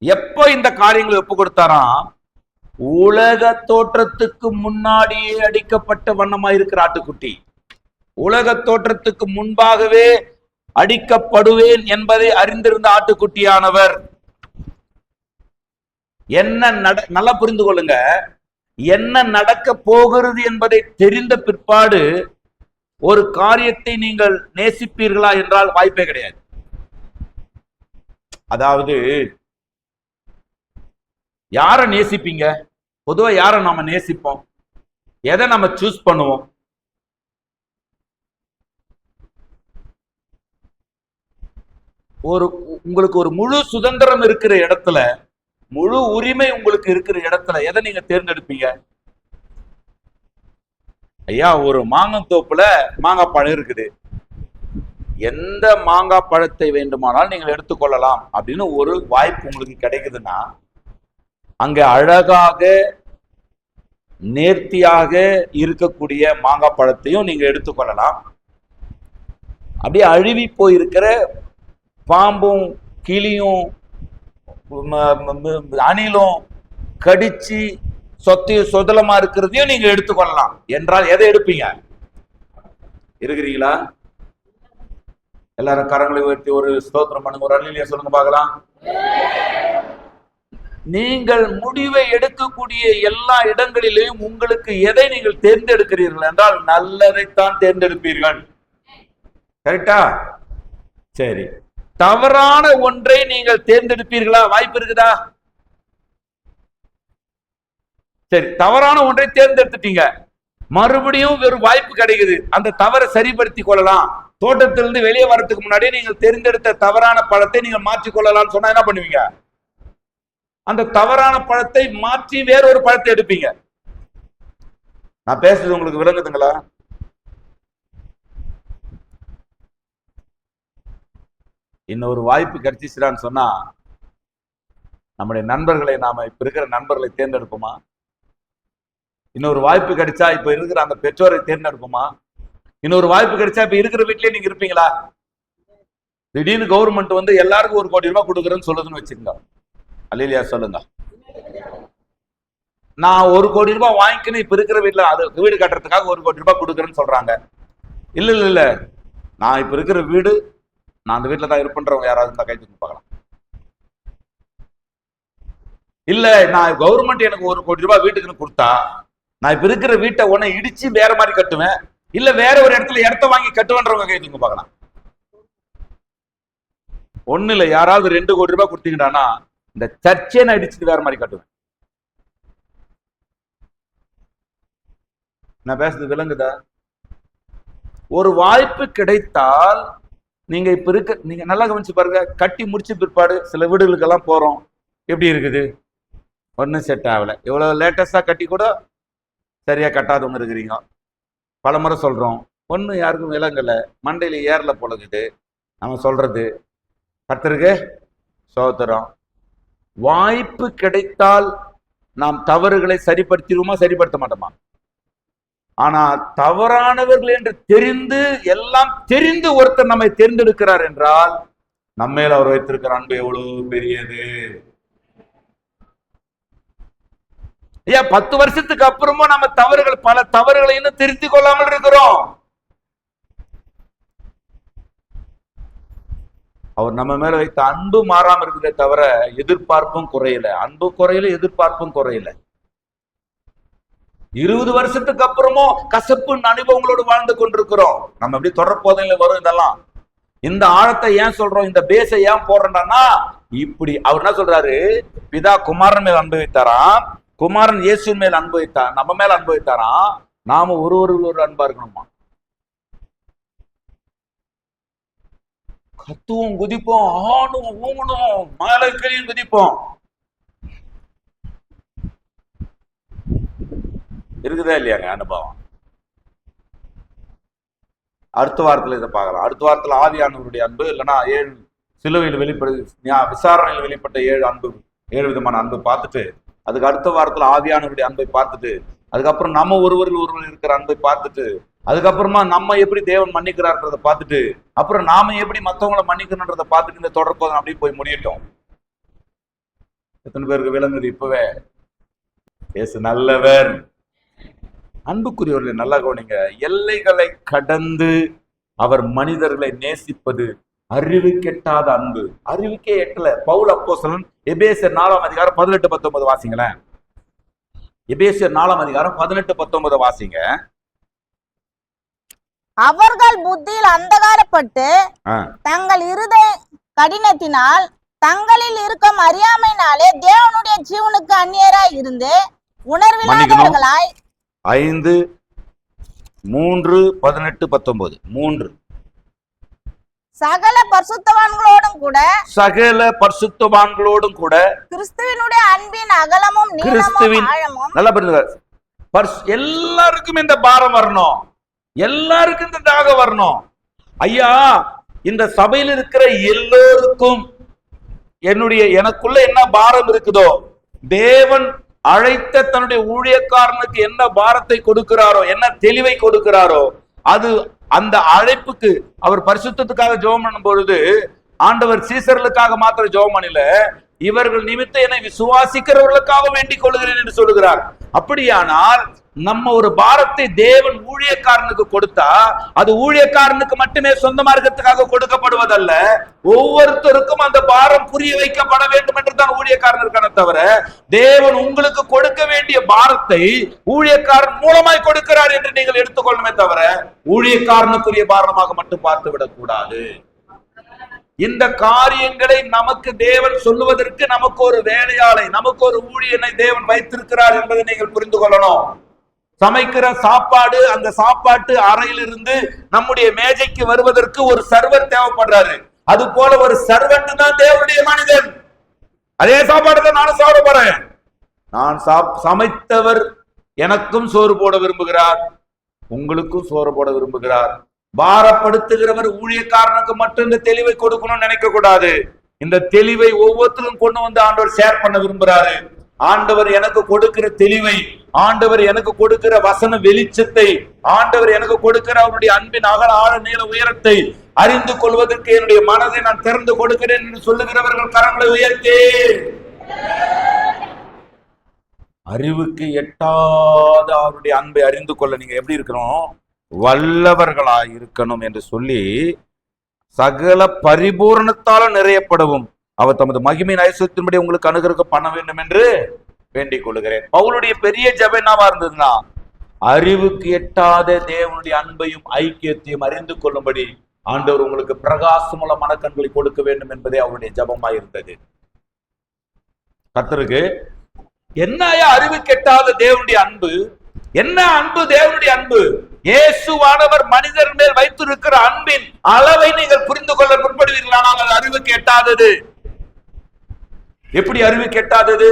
Speaker 1: எப்போ இந்த காரியங்களை ஒப்பு கொடுத்தாராம்? உலக தோற்றத்துக்கு முன்னாடியே அடிக்கப்பட்ட வண்ணமாயிருக்கிற ஆட்டுக்குட்டி. உலக தோற்றத்துக்கு முன்பாகவே அடிக்கப்படுவேன் என்பதை அறிந்திருந்த ஆட்டுக்குட்டியானவர். நல்லா புரிந்து கொள்ளுங்க, என்ன நடக்க போகிறது என்பதை தெரிந்த பிற்பாடு ஒரு காரியத்தை நீங்கள் நேசிப்பீர்களா என்றால் வாய்ப்பே கிடையாது. அதாவது யாரை நேசிப்பீங்க? பொதுவா யாரை நாம நேசிப்போம்? எதை நம்ம சூஸ் பண்ணுவோம்? உங்களுக்கு ஒரு முழு சுதந்திரம் இருக்கிற இடத்துல, முழு உரிமை உங்களுக்கு இருக்கிற இடத்துல எதை நீங்க தேர்ந்தெடுப்பீங்க? ஐயா, ஒரு மாங்கத்தோப்புல மாங்காய் பழம் இருக்குது, எந்த மாங்காய் பழத்தை வேண்டுமானால் நீங்கள் எடுத்துக்கொள்ளலாம் அப்படின்னு ஒரு வாய்ப்பு உங்களுக்கு கிடைக்குதுன்னா, அங்க அழகாக நேர்த்தியாக இருக்கக்கூடிய மாங்காய் பழத்தையும் நீங்க எடுத்துக்கொள்ளலாம். அப்படியே அழுவி போயிருக்கிற பாம்பும் கிளியும் அணிலும் கடிச்சு சொதலமா இருக்கிறதையும் நீங்க எடுத்துக்கொள்ளலாம். என்றால் எதை எடுப்பீங்க? இருக்கிறீங்களா? எல்லாரும் கரங்களை உயர்த்தி ஒரு ஸ்தோத்திரம் பண்ணுங்க, ஒரு அல்லேலூயா சொல்லுங்க பார்க்கலாம். நீங்கள் முடிவை எடுக்கக்கூடிய எல்லா இடங்களிலேயும் உங்களுக்கு எதை நீங்கள் தேர்ந்தெடுக்கிறீர்கள் என்றால் நல்லதைத்தான் தேர்ந்தெடுப்பீர்கள். கரெக்டா? சரி, தவறான ஒன்றை நீங்கள் தேர்ந்தெடுப்பீர்களா? வாய்ப்பு இருக்குதா? சரி, தவறான ஒன்றை தேர்ந்தெடுத்துட்டீங்க, மறுபடியும் ஒரு வாய்ப்பு கிடைக்குது, அந்த தவறை சரிப்படுத்தி கொள்ளலாம். தோட்டத்திலிருந்து வெளியே வரதுக்கு முன்னாடியே நீங்கள் தேர்ந்தெடுத்த தவறான பழத்தை நீங்கள் மாற்றிக் கொள்ளலாம் சொன்னா என்ன பண்ணுவீங்க? அந்த தவறான பழத்தை மாற்றி வேறொரு பழத்தை எடுப்பீங்க. நான் பேசுறது உங்களுக்கு விளங்குதுங்களா? இன்னொரு வாய்ப்பு கிடைச்சிச்சுடான்னு சொன்னா நம்முடைய நண்பர்களை நாம இப்ப இருக்கிற நண்பர்களை தேர்ந்தெடுப்போமா? இன்னொரு வாய்ப்பு கிடைச்சா இப்ப இருக்கிற அந்த பெற்றோரை தேர்ந்தெடுப்போமா? இன்னொரு வாய்ப்பு கிடைச்சா இப்ப இருக்கிற வீட்லயே நீங்க இருப்பீங்களா? திடீர்னு கவர்மெண்ட் வந்து எல்லாருக்கும் 1 கோடி ரூபாய் கொடுக்குறேன்னு சொல்லுதுன்னு வச்சுக்கோங்க. அல்லேலூயா சொல்லுங்க. நான் 1 கோடி ரூபாய் வாங்கிக்கணும் இப்ப இருக்கிற வீட்டுல அது வீடு கட்டுறதுக்காக 1 கோடி ரூபாய் கொடுக்குறேன்னு சொல்றாங்க. இல்ல நான் இப்ப இருக்கிற வீடு நான் அந்த வீட்டுல தான் இருப்பேன்றவங்க யாராவது இருந்தா கை தூக்கி பார்க்கலாம். இல்ல நான் கவர்மெண்ட் எனக்கு 1 கோடி ரூபாய் வீட்டுக்குன்னு கொடுத்தா நான் இப்ப இருக்கிற வீட்டை உன்னை இடிச்சு வேற மாதிரி கட்டுவேன், இல்ல வேற ஒரு இடத்துல இடத்த வாங்கி கட்டுவேன்றவங்க கை தூக்கி பார்க்கலாம். ஒண்ணு இல்ல, யாராவது 2 கோடி ரூபாய் கொடுத்தீங்கடானா இந்த சர்ச்சை நான் இடிச்சுட்டு வேற மாதிரி கட்டுவேன். நான் பேசுறது விளங்குதா? ஒரு வாய்ப்பு கிடைத்தால் நீங்க இப்ப நீங்க நல்லா கவனிச்சு பாருங்க. கட்டி முடிச்சு பிற்பாடு சில வீடுகளுக்கெல்லாம் போறோம், எப்படி இருக்குது? ஒன்னும் செட் ஆகல. இவ்வளவு லேட்டஸ்டா கட்டி கூட சரியா கட்டாதவங்க இருக்கிறீங்க. பல முறை சொல்றோம், ஒன்னும் யாருக்கும் விளங்கல, மண்டையில ஏறல போலகுது. நம்ம சொல்றது கர்த்தருக்கு சோத்திரம். வாய்ப்பு கிடைத்தால் நாம் தவறுகளை சரிப்படுத்திடுவோமா, சரிப்படுத்த மாட்டோமா? ஆனா தவறானவர்கள் என்று தெரிந்து எல்லாம் தெரிந்து ஒருத்தர் நம்மை தேர்ந்தெடுக்கிறார் என்றால் நம்மேல அவர் வைத்திருக்கிற அன்பு எவ்வளவு பெரியது. ஏன் 10 வருஷத்துக்கு அப்புறமும் நம்ம தவறுகள் பல தவறுகளை இன்னும் திருத்திக் கொள்ளாமல் இருக்கிறோம். அவர் நம்ம மேல வைத்த அன்பு மாறாம இருக்கிறதே தவிர எதிர்பார்ப்பும் குறையல. அன்பு குறையல, எதிர்பார்ப்பும் குறையல. 20 வருஷத்துக்கு அப்புறமும் கசப்பு அனுபவங்களோடு வாழ்ந்து கொண்டிருக்கிறோம். நம்ம எப்படி தொடர் போதையில வரும் இதெல்லாம். இந்த ஆழத்தை ஏன் சொல்றோம், இந்த பேசை ஏன் போடுறோம்னா, இப்படி அவர் என்ன சொல்றாரு, பிதா குமாரன் மேல் அனுபவித்தாராம், குமாரன் இயேசுவின் மேல் அனுபவித்தார், நம்ம மேல அனுபவித்தாராம், நாம ஒரு அன்பா இருக்கணுமா? கத்துவோம், குதிப்போம், ஆணும் ஊங்கணும், மேலே கீழே குதிப்போம். இருக்குதா இல்லையாங்க அனுபவம்? அடுத்த வாரத்துல இதை பார்க்கலாம். அடுத்த வாரத்துல ஆவியானவருடைய அன்பு, இல்லைன்னா 7 சிலுவையில் விசாரணையில் வெளிப்பட்ட 7 அன்பு, 7 விதமான அன்பு பார்த்துட்டு, அதுக்கு அடுத்த வாரத்துல ஆவியானவருடைய அன்பை பார்த்துட்டு, அதுக்கப்புறம் நம்ம ஒருவரில் இருக்கிற அன்பை பார்த்துட்டு, அதுக்கப்புறமா நம்ம எப்படி தேவன் மன்னிக்கிறார்ன்றதை பார்த்துட்டு, அப்புறம் நாம எப்படி மற்றவங்களை மன்னிக்கணுன்றதை பார்த்துட்டு இந்த தொடர்பு அப்படியே போய் முடியட்டும். எத்தனை பேருக்கு விளங்குது இப்பவே? இயேசு நல்லவர். அன்புக்குரியவர்களை நல்லா கவனிங்க. எல்லைகளை கடந்து அவர் மனிதர்களை நேசிப்பது அறிவு கெட்டாத அன்பு. அறிவுக்கே எட்டல. பவுல் அப்போஸ்தலன் எபேசியர் 4ஆம் அதிகாரம் 18-19 வாசிங்களேன். எபேசியர் 4ஆம் அதிகாரம் 18-19 வாசிங்க.
Speaker 2: அவர்கள் புத்தியில் அந்தகாரப்பட்டு தங்கள் இருதய கடினத்தினால் தங்களில் இருக்கும் அறியாமையினாலே தேவனுடைய ஜீவனுக்கு அந்நியராய் இருந்து உணர்வில்லாதவர்களாய்
Speaker 1: 5:3-18-19
Speaker 2: சகல பரிசுத்தவான்களோடும் கூட கிறிஸ்துவினுடைய அன்பின் அகலமும் நீளமும் ஆழமும்.
Speaker 1: நல்லா புரிஞ்சுங்க. எல்லாருக்கும் இந்த பாரம் வரணும், எல்லாருக்கும் இந்த தாகம் வரணும். ஐயா, இந்த சபையில் இருக்கிற எல்லோருக்கும் எனக்குள்ள என்ன பாரம் இருக்குதோ, தேவன் அழைத்த தன்னுடைய ஊழியக்காரனுக்கு என்ன பாரத்தை கொடுக்கிறாரோ, என்ன தெளிவை கொடுக்கிறாரோ, அது அந்த அழைப்புக்கு அவர் பரிசுத்தத்துக்காக ஜெபம் பண்ணும் பொழுது ஆண்டவர் சீசர்களுக்காக மாத்திரம் ஜெபம் பண்ணல, இவர்கள் நிமித்தம் என்னை விசுவாசிக்கிறவர்களுக்காக வேண்டிக் கொள்கிறேன் என்று சொல்லுகிறார். அப்படியானால் நம்ம ஒரு பாரத்தை தேவன் ஊழியக்காரனுக்கு கொடுத்தா அது ஊழியக்காரனுக்கு மட்டுமே சொந்த மார்க்கத்துக்காக கொடுக்கப்படுவதல்ல, ஒவ்வொருத்தருக்கும் அந்த பாரம் புரிய வைக்கப்பட வேண்டும் என்று தான் ஊழியக்காரன் இருக்கான தவிர, தேவன் உங்களுக்கு கொடுக்க வேண்டிய பாரத்தை ஊழியக்காரன் மூலமாய் கொடுக்கிறார் என்று நீங்கள் எடுத்துக்கொள்ளணுமே தவிர ஊழியக்காரனுக்குரிய பாரமாக மட்டும் பார்த்து விடக்கூடாது. இந்த காரியங்களை நமக்கு தேவன் சொல்லுவதற்கு நமக்கு ஒரு வேலையாளை, நமக்கு ஒரு ஊழியனை தேவன் வைத்திருக்கிறார் என்பதை நீங்கள் புரிந்து கொள்ளணும். சமைக்கிற சாப்பாடு, அந்த சாப்பாட்டு அறையிலிருந்து நம்முடைய மேஜைக்கு வருவதற்கு ஒரு சர்வர் தேவைப்படுறாரு. அது போல ஒரு சர்வெண்ட் தான் தேவனுடைய மனிதன். அதே சாப்பாடு தான் நானும் சாப்பிட போறேன். நான் சமைத்தவர் எனக்கும் சோறு போட விரும்புகிறார், உங்களுக்கும் சோறு போட விரும்புகிறார். பாரப்படுத்துகிறவர் ஊழியக்காரனுக்கு மட்டும் இந்த தெளிவை கொடுக்கணும்னு நினைக்க கூடாது. இந்த தெளிவை ஒவ்வொருத்தரும் கொண்டு வந்து ஆண்டவர் ஷேர் பண்ண விரும்புறாரு. ஆண்டவர் எனக்கு கொடுக்கிற தெளிவை, ஆண்டவர் எனக்கு கொடுக்கிற வசன வெளிச்சத்தை, ஆண்டவர் எனக்கு கொடுக்கிற அவருடைய அன்பின் அகல ஆழ நீள உயரத்தை அறிந்து கொள்வதற்கு என்னுடைய மனதை நான் திறந்து கொடுக்கிறேன் என்று சொல்லுகிறவர்கள் கரங்களை உயர்த்தே. அறிவுக்கு எட்டாத அவருடைய அன்பை அறிந்து கொள்ள நீங்க எப்படி இருக்கணும்? வல்லவர்களாய் இருக்கணும் என்று சொல்லி, சகல பரிபூரணத்தால நிறையப்படவும் அவர் தமது மகிமையின் ஐஸ்வர்யத்தின்படி உங்களுக்கு அனுகிரக பண்ண வேண்டும் என்று வேண்டிக் கொள்கிறேன். பவுலுடைய பெரிய ஜெபம் என்னவா இருந்ததுன்னா, அறிவுக்கு எட்டாத தேவனுடைய அன்பையும் ஐக்கியத்தையும் அறிந்து கொள்ளும்படி ஆண்டவர் உங்களுக்கு பிரகாசமுள்ள மனக்கண்களை கொடுக்க வேண்டும் என்பதே அவருடைய ஜெபமாய் இருந்தது. கர்த்தருக்கு என்ன அறிவுக்கு எட்டாத தேவனுடைய அன்பு? என்ன அன்பு? தேவனுடைய அன்பு. இயேசுவானவர் மனிதர் மேல் வைத்திருக்கிற அன்பின் அளவை நீங்கள் புரிந்து கொள்ள முற்படுவீர்களானால் அது அறிவுக்கு எட்டாதது. எப்படி அறிவுக்கு எட்டாதது?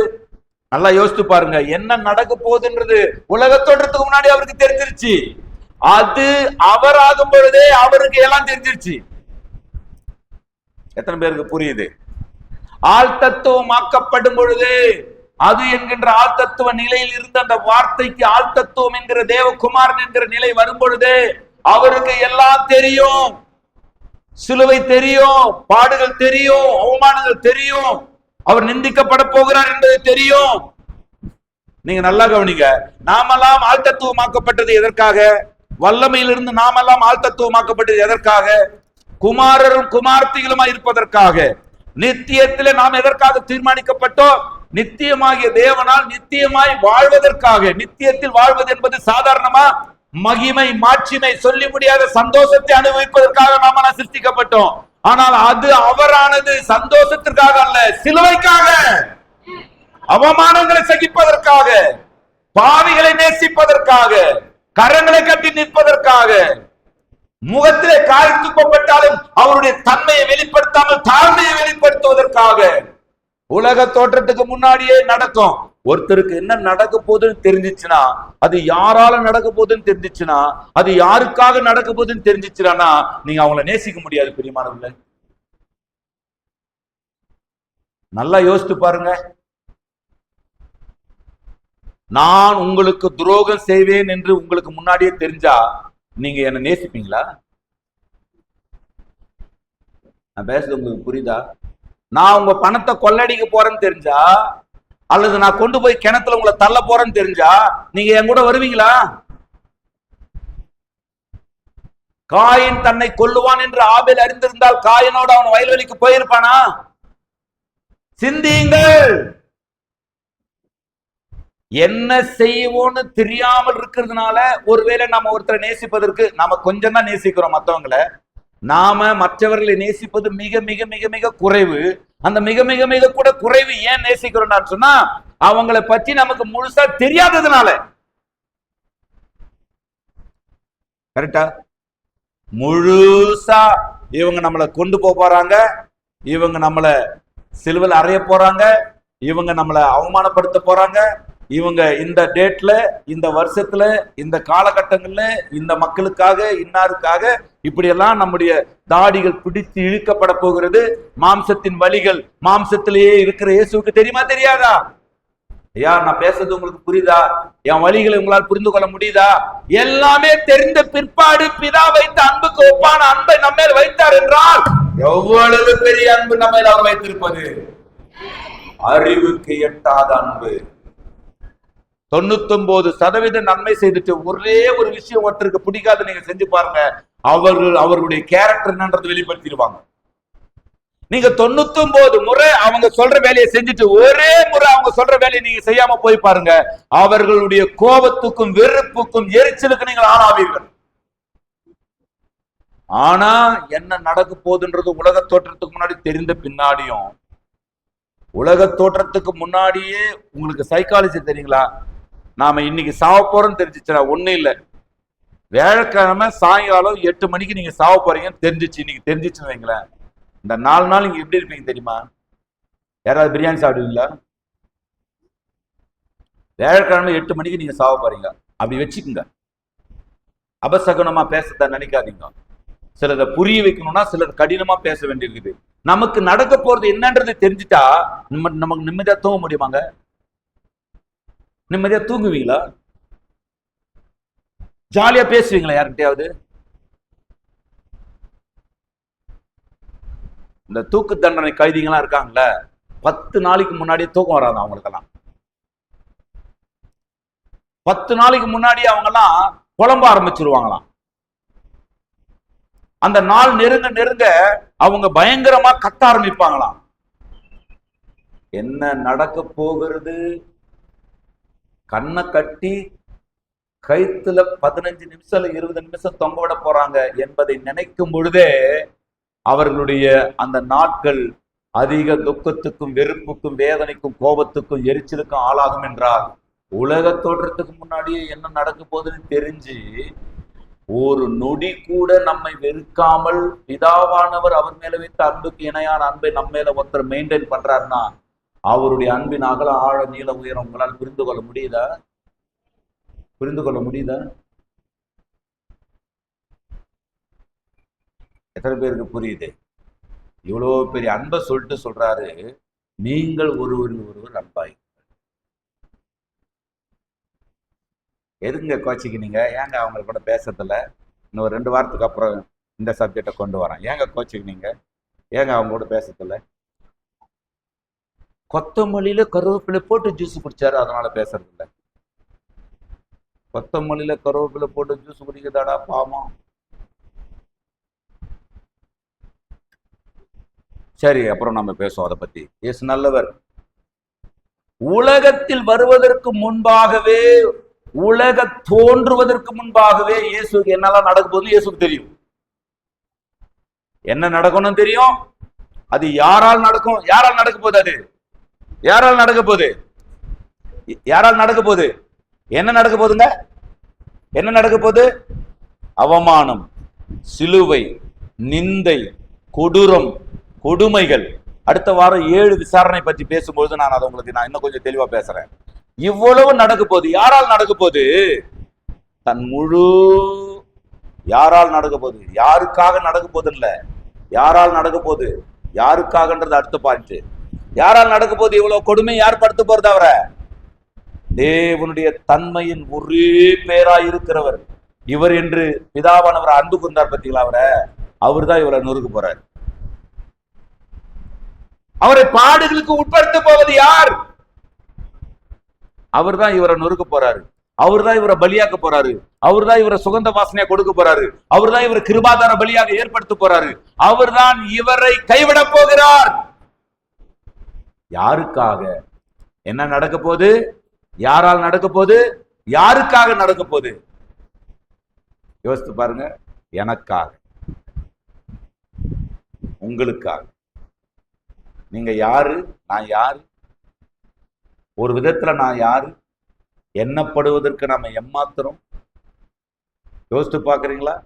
Speaker 1: நல்லா யோசித்து பாருங்க. என்ன நடக்க போகுதுன்றது உலக தோற்றத்துக்கு முன்னாடி அவருக்கு தெரிஞ்சிருச்சு. அது அவர் ஆகும் பொழுதே அவருக்கு எல்லாம் தெரிஞ்சிருச்சு. எத்தனை பேருக்கு புரியுது? ஆள் தத்துவமாக்கப்படும் பொழுது, அது என்கின்ற ஆள் தத்துவ நிலையில் இருந்த அந்த வார்த்தைக்கு ஆள் தத்துவம் என்கிற தேவகுமாரன் என்கிற நிலை வரும் பொழுது அவருக்கு எல்லாம் தெரியும். சிலுவை தெரியும், பாடுகள் தெரியும், அவமானங்கள் தெரியும், அவர் நிந்திக்கப்பட போகிறார் என்பது தெரியும். நீங்க நல்லா கவனிங்க. நாமெல்லாம் ஆள் தத்துவமாக்கப்பட்டது எதற்காக? வல்லமையிலிருந்து நாமெல்லாம் ஆள் தத்துவமாக்கப்பட்டது எதற்காக? குமாரரும் குமார்த்திகளுமாய் இருப்பதற்காக. நித்தியத்திலே நாம் எதற்காக தீர்மானிக்கப்பட்டோம்? நித்தியமாகிய தேவனால் நித்தியமாய் வாழ்வதற்காக. நித்தியத்தில் வாழ்வது என்பது சாதாரணமா மகிமை, மாட்சிமை, சொல்லி முடியாத சந்தோஷத்தை அனுபவிப்பதற்காக நாம சிருஷ்டிக்கப்பட்டோம். ஆனால் அது அவரானது சந்தோஷத்திற்காக அல்ல, சிலுவைக்காக, அவமானங்களை சகிப்பதற்காக, பாவிகளை நேசிப்பதற்காக, கரங்களை கட்டி நிற்பதற்காக, முகத்திலே காய் துப்பப்பட்டாலும் அவருடைய தன்மையை வெளிப்படுத்தாமல் தாழ்மையை வெளிப்படுத்துவதற்காக. உலக தோற்றத்துக்கு முன்னாடியே நடக்கும். ஒருத்தருக்கு என்ன நடக்க போகுதுன்னு தெரிஞ்சிச்சுன்னா, அது யாரால நடக்க போகுதுன்னு தெரிஞ்சிச்சுன்னா, அது யாருக்காக நடக்க போகுதுன்னு தெரிஞ்சிச்சுன்னா நீங்க அவங்கள நேசிக்க முடியாது. பிரியமானவர்களே, நல்லா யோசித்து பாருங்க. நான் உங்களுக்கு துரோகம் செய்வேன் என்று உங்களுக்கு முன்னாடியே தெரிஞ்சா நீங்க என்ன நேசிப்பீங்களா? நான் பேசுறது உங்களுக்கு புரியுதா? நான் உங்க பணத்தை கொள்ளடிக்க போறேன்னு தெரிஞ்சா, அல்லது நான் கொண்டு போய் கிணத்துல உங்களை தள்ள போறேன்னு தெரிஞ்சா நீங்க என் கூட வருவீங்களா? காயின் தன்னை கொல்லுவான் என்று ஆபேல் அறிந்திருந்தால் காயினோடு அவன் வயல்வெளிக்கு போயிருப்பானா? சிந்தியுங்கள். என்ன செய்வோன்னு தெரியாமல் இருக்கிறதுனால ஒருவேளை நாம ஒருத்தரை நேசிப்பதற்கு நாம கொஞ்சம் தான் நேசிக்கிறோம் மற்றவங்களை. நாம மற்றவர்களை நேசிப்பது மிக மிக மிக மிக குறைவு. அந்த மிக மிக மிக கூட குறைவு ஏன் நேசிக்கிறோம் சொன்னா, அவங்களை பற்றி நமக்கு முழுசா தெரியாததுனால. கரெக்டா? முழுசா இவங்க நம்மளை கொண்டு போறாங்க, இவங்க நம்மளை சிலுவையில் அறைய போறாங்க, இவங்க நம்மளை அவமானப்படுத்த போறாங்க, இவங்க இந்த டேட்ல, இந்த வருஷத்துல, இந்த காலகட்டங்கள்ல இந்த மக்களுக்காக, இன்னாருக்காக இப்படி எல்லாம் நம்முடைய தாடிகள் பிடித்து இழுக்கப்பட போகிறது. மாம்சத்தின் வழிகள் மாம்சத்திலேயே இருக்கிற இயேசுவுக்கு தெரியுமா தெரியாதா? ஐயா, நான் பேசுறது உங்களுக்கு புரியுதா? என் வழிகளை உங்களால் புரிந்து கொள்ள முடியுதா? எல்லாமே தெரிந்த பிற்பாடு பிதா வைத்த அன்புக்கு ஒப்பான அன்பை நம்ம மேல் வைத்தார் என்றால் எவ்வளவு பெரிய அன்பு நம்ம மேல் அவர் வைத்திருப்பது. அறிவுக்கு எட்டாத அன்பு. 99% நன்மை செய்துட்டு ஒரே ஒரு விஷயம் ஒருத்தருக்கு பிடிக்காத நீங்க செஞ்சு பாருங்க, அவர்களுடைய கேரக்டர் என்னன்றது வெளிப்படுத்திடுவாங்க. நீங்க 99 முறை அவங்க சொல்ற வேலையை செஞ்சுட்டு ஒரே முறை அவங்க சொல்ற வேலையை நீங்க செய்யாம போய் பாருங்க, அவர்களுடைய கோபத்துக்கும் வெறுப்புக்கும் எரிச்சலுக்கு நீங்கள் ஆளாவீர்கள். ஆனா என்ன நடக்க போகுதுன்றது உலக தோற்றத்துக்கு முன்னாடி தெரிந்த பின்னாடியும், உலக தோற்றத்துக்கு முன்னாடியே உங்களுக்கு சைக்காலஜி தெரியுங்களா? நாம இன்னைக்கு சாவ போறோம்னு தெரிஞ்சிச்சுனா ஒண்ணும் இல்லை, வியாழக்கிழமை சாயங்காலம் 8 மணிக்கு நீங்க சாவ போறீங்கன்னு தெரிஞ்சிச்சு. இன்னைக்கு தெரிஞ்சிச்சுன்னு வைங்களேன், இந்த 4 நாள் நீங்க எப்படி இருப்பீங்க தெரியுமா? யாராவது பிரியாணி சாப்பிடுவீங்களா? வியாழக்கிழமை 8 மணிக்கு நீங்க சாவ போறீங்க, அப்படி வச்சுக்கோங்க. அபசகுனமா பேச நினைக்காதீங்க. சிலதை புரிய வைக்கணும்னா சிலர் கடினமா பேச வேண்டியிருக்குது. நமக்கு நடக்க போறது என்னன்றது தெரிஞ்சுட்டா நமக்கு நிம்மதியா தூங்க முடியுமாங்க? நிம்மதியா தூங்குவீங்களா? ஜாலியா பேசுவீங்களா யார்கிட்டயாவது? இந்த தூக்கு தண்டனை கைதிகள்லாம் இருக்காங்கல்ல, 10 நாளைக்கு முன்னாடியே தூக்கம் வராது அவங்களுக்கெல்லாம். 10 நாளைக்கு முன்னாடியே அவங்கெல்லாம் புலம்ப ஆரம்பிச்சிருவாங்களாம். அந்த நாள் நெருங்க நெருங்க அவங்க பயங்கரமா கத்த ஆரம்பிப்பாங்களாம். என்ன நடக்க போகிறது? கண்ணை கட்டி கைத்துல 15 நிமிஷம் 20 நிமிஷம் தொங்க விட போறாங்க என்பதை நினைக்கும் பொழுதே அவர்களுடைய அந்த நாட்கள் அதிக துக்கத்துக்கும் வெறுப்புக்கும் வேதனைக்கும் கோபத்துக்கும் எரிச்சலுக்கும் ஆளாகும் என்றால், உலக தோற்றத்துக்கு முன்னாடியே என்ன நடக்க போகுதுன்னு தெரிஞ்சு ஒரு நொடி கூட நம்மை வெறுக்காமல் பிதாவானவர் அவர் மேல வைத்த அன்புக்கு இணையான அன்பை நம்ம மேல ஒருத்தர் மெயின்டைன் பண்றாருன்னா, அவருடைய அன்பின் அகல ஆழ நீள உயரம் உங்களால் புரிந்து கொள்ள முடியுதா? புரிந்து கொள்ள முடியுதா? எத்தனை பேருக்கு புரியுது? இவ்வளோ பெரிய அன்பை சொல்லிட்டு சொல்றாரு, நீங்கள் ஒருவர் அன்பாய். எதுங்க கோச்சிக்கினீங்க? ஏங்க அவங்க கூட பேசுறதில்ல? இன்னும் 2 வாரத்துக்கு அப்புறம் இந்த சப்ஜெக்டை கொண்டு வரேன். ஏங்க கோச்சிக்கினீங்க? ஏங்க அவங்க கூட பேசுறதில்ல? கொத்தமல்லியில கருவேப்பிலை போட்டு ஜூஸ் குடிச்சாரு, அதனால பேசுறது இல்லை. கொத்தமல்லியில கருவேப்பிலை போட்டு ஜூஸ் குடிக்கிறதாடா பாவம். சரி, அப்புறம் நம்ம பேசுவோம் அதை பத்தி. இயேசு நல்லவர். உலகத்தில் வருவதற்கு முன்பாகவே, உலக தோன்றுவதற்கு முன்பாகவே இயேசுக்கு என்னெல்லாம் நடக்க போகுது இயேசுக்கு தெரியும். என்ன நடக்கணும் தெரியும். அது யாரால் நடக்கும்? யாரால் நடக்க போகுது? அது யாரால் நடக்க போகுது? யாரால் நடக்க போகுது? என்ன நடக்க போகுதுங்க? என்ன நடக்க போகுது? அவமானம், சிலுவை, நிந்தை, கொடூரம், கொடுமைகள். அடுத்த வாரம் 7 விசாரணை பற்றி பேசும்போது நான் அதை உங்களுக்கு இன்னும் கொஞ்சம் தெளிவா பேசுறேன். இவ்வளவு நடக்க போகுது. யாரால் நடக்க போகுது? தன் முழு யாரால் நடக்க போகுது? யாருக்காக நடக்க போகுது இல்ல, யாரால் நடக்க போகுது, யாருக்காகன்றது அடுத்த பாயிண்ட். யாரால் நடக்க போகுது? இவ்வளவு கொடுமை யார் படுத்த போறது? அவரை தேவனுடைய தன்மையின் ஒரே பேரா இருக்கிறவர் இவர் என்று பிதாவானவர் அன்பு கூர்ந்தார் பத்தீங்களா? அவர் தான் இவரை நொறுக்க போறார். அவரை பாடுகளுக்கு உட்படுத்த போவது யார்? அவர் தான் இவரை நொறுக்க போறாரு. அவர் தான் இவரை பலியாக்க போறாரு. அவர் தான் இவரை சுகந்த வாசனையா கொடுக்க போறாரு. அவர் தான் இவரை கிருபாதார பலியாக ஏற்படுத்த போறாரு. அவர் தான் இவரை கைவிட போகிறார். யாருக்காக? என்ன நடக்க போகுது? யாரால் நடக்க போகுது? யாருக்காக நடக்க போகுது? யோசித்து பாருங்க. எனக்காக, உங்களுக்காக. நீங்க யாரு? நான் யாரு? ஒரு விதத்துல நான் யாரு? எண்ணப்படுவதற்கு நம்ம எம்மாத்திரம்? யோசித்து பாக்குறீங்களா?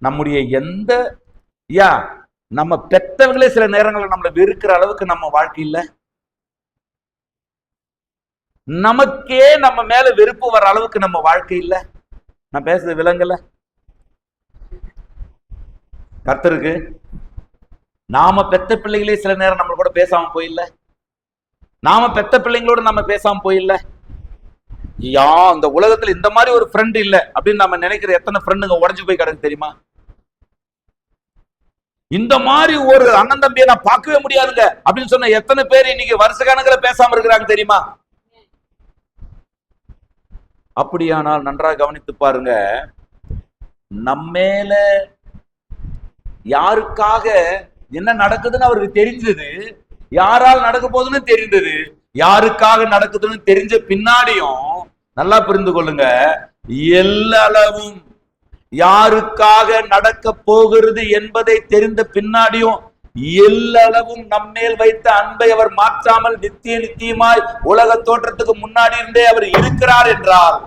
Speaker 1: நம்முடைய எந்த நம்ம பெற்றவர்களே சில நேரங்களில் நம்மளை வெறுக்கிற அளவுக்கு நம்ம வாழ்க்கை இல்லை. நமக்கே நம்ம மேல வெறுப்பு வர அளவுக்கு நம்ம வாழ்க்கை இல்லை. நான் பேசுறது விலங்கல? கர்த்தருக்கு நாம பெத்த பிள்ளைகளே சில நேரம் நம்ம கூட பேசாம போயில்ல. நாம பெத்த பிள்ளைங்களோட நம்ம பேசாம போயில்ல. இந்த உலகத்துல இந்த மாதிரி ஒரு ஃப்ரெண்ட் இல்ல அப்படின்னு நம்ம நினைக்கிற எத்தனை ஃப்ரெண்டுங்க உடஞ்சு போய் கிடக்கு தெரியுமா? இந்த மாதிரி ஒரு அண்ணன் தம்பியை நான் பார்க்கவே முடியாதுங்க அப்படின்னு சொன்ன எத்தனை பேர் இன்னைக்கு வருஷ கணக்கில் பேசாம இருக்கிறாங்க தெரியுமா? அப்படியானால் நன்றாக கவனித்து பாருங்க. நம்மேல யாருக்காக என்ன நடக்குதுன்னு அவருக்கு தெரிஞ்சது, யாரால் நடக்க போகுதுன்னு தெரிந்தது, யாருக்காக நடக்குதுன்னு தெரிஞ்ச பின்னாடியும் நல்லா புரிந்து கொள்ளுங்க, எல்லளவும் யாருக்காக நடக்க போகிறது என்பதை தெரிந்த பின்னாடியும் எல்லளவும் நம்மேல் வைத்த அன்பை அவர் மாற்றாமல் நித்தியமாய் உலக தோற்றத்துக்கு முன்னாடி இருந்தே அவர் இருக்கிறார் என்றால்,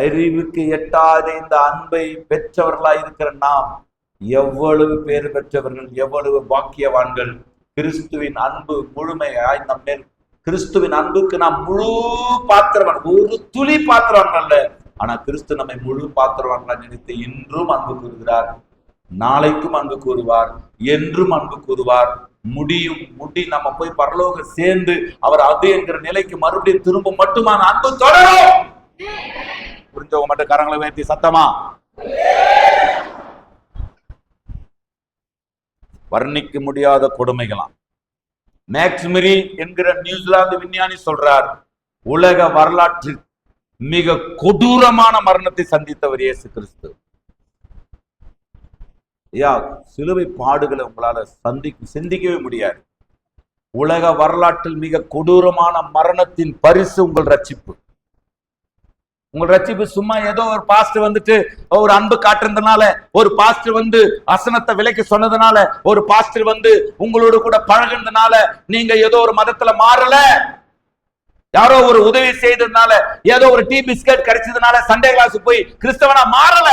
Speaker 1: அறிவுக்கு எட்டாத இந்த அன்பை பெற்றவர்களாய் இருக்கிற நாம் எவ்வளவு பேர் பெற்றவர்கள், எவ்வளவு பாக்கியவான்கள். கிறிஸ்துவின் அன்பு முழுமையாய் நம்மேல், கிறிஸ்துவின் அன்புக்கு நாம் முழு பாத்திரவான், ஒரு துளி பாத்திரவான் அல்ல, ஆனா கிறிஸ்து நம்மை முழு பாத்திரவான்களா நினைத்து இன்றும் அன்பு கூறுகிறார். நாளைக்கும் அன்பு கூறுவார், என்றும் அன்பு கூறுவார். முடி நம்ம போய் பரலோக சேர்ந்து அவர் அது என்கிற நிலைக்கு மறுபடியும் திரும்ப மட்டுமான அன்பு தொடரும். புரிஞ்சவங்க மட்டும் கரங்களை உயர்த்தி சத்தமா வர்ணிக்க முடியாத கொடுமைகளாம். மேக்ஸ்மிரி என்கிற நியூசிலாந்து விஞ்ஞானி சொல்றார், உலக வரலாற்றில் மிக கொடூரமான மரணத்தை சந்தித்தவர் இயேசு கிறிஸ்து. சிலுவை பாடுகளை உங்களால சிந்திக்கவே முடியாது. உலக வரலாற்றில் மிக கொடூரமான மரணத்தின் பரிசு உங்கள் ரட்சிப்பு. உங்கள் ரட்சிப்பு சும்மா ஏதோ ஒரு பாஸ்டர் வந்துட்டு ஒரு அன்பு காட்டுறதுனால, ஒரு பாஸ்டர் வந்து வசனத்தை விலைக்கு சொன்னதுனால, ஒரு பாஸ்டர் வந்து உங்களோட கூட பழகுனதுனால நீங்க ஏதோ ஒரு மதத்துல மாறல. யாரோ ஒரு உதவி செய்ததுனால, ஏதோ ஒரு டீ பிஸ்கட் கிடைச்சதுனால சண்டே கிளாஸ் போய் கிறிஸ்தவனா மாறல.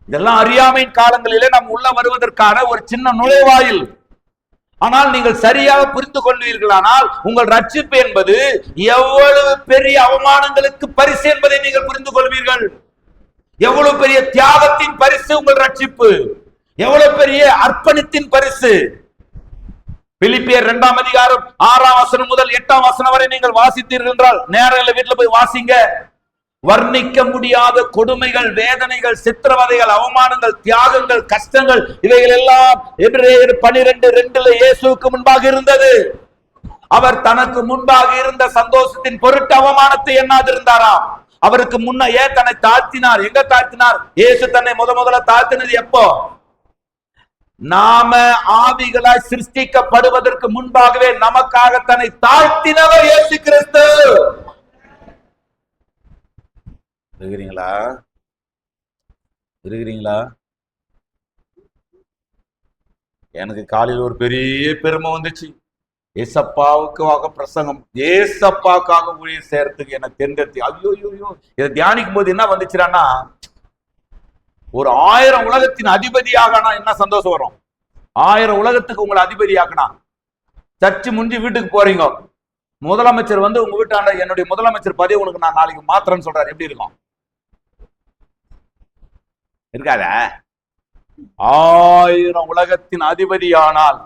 Speaker 1: இதெல்லாம் அறியாமையின் காலங்களிலே நாம் உள்ள வருவதற்கான ஒரு சின்ன நுழைவாயில். ஆனால் நீங்கள் சரியாக புரிந்து கொள்வீர்களானால் உங்கள் ரட்சிப்பு என்பது எவ்வளவு பெரிய அவமானங்களுக்கு பரிசு என்பதை நீங்கள் புரிந்து கொள்வீர்கள். எவ்வளவு பெரிய தியாகத்தின் பரிசு உங்கள் ரட்சிப்பு, எவ்வளவு பெரிய அர்ப்பணித்தின் பரிசு. பிலிப்பியர் 2ஆம் அதிகாரம் 6ஆம் வசனம் முதல் 8ஆம் வசனம் வரை நீங்கள் வாசித்தீர்கள் என்றால் நேரில் வீட்டுல போய் வாசிங்க. வர்ணிக்க முடியாத கொடுமைகள், வேதனைகள், சித்திரவதைகள், அவமானங்கள், தியாகங்கள், கஷ்டங்கள், இவைகள் எல்லாம் எபிரேயர் 12:2 இயேசுவுக்கு முன்பாக இருந்தது. அவர் தனக்கு முன்பாக இருந்த சந்தோஷத்தின் பொருட்டு அவமானத்தை எண்ணாதிருந்தாராம். அவருக்கு முன்ன ஏன் தன்னை தாழ்த்தினார்? எங்க தாழ்த்தினார்? இயேசு தன்னை முதல்ல தாழ்த்தினது எப்போ? நாம ஆவிகளாய் சிருஷ்டிக்கப்படுவதற்கு முன்பாகவே நமக்காக தன்னை தாழ்த்தினவர் இயேசு கிறிஸ்து. இருக்கிறீங்களா? எனக்கு காலையில் ஒரு பெரிய பெருமை வந்துச்சு. ஏசப்பாவுக்காக பிரசங்கம், ஏசப்பாவுக்காக ஊழியம் செய்யறதுக்கு எனக்கு தெரிஞ்சது. ஐயோ இதை தியானிக்கும் போது என்ன வந்துச்சுன்னா, ஒரு 1000 உலகத்தின் அதிபதியாகனா என்ன சந்தோஷம் வரும்? 1000 உலகத்துக்கு உங்களை அதிபதியாக்கனா, சர்ச்சு முடிஞ்சு வீட்டுக்கு போறீங்க, முதலமைச்சர் வந்து உங்க வீட்டாண்ட என்னுடைய முதலமைச்சர் பதவி உனக்கு நான் நாளைக்கு மாத்திரன்னு சொல்றாரு, எப்படி இருக்கும்? இருக்காத? 1000 உலகத்தின் அதிபதியானால்,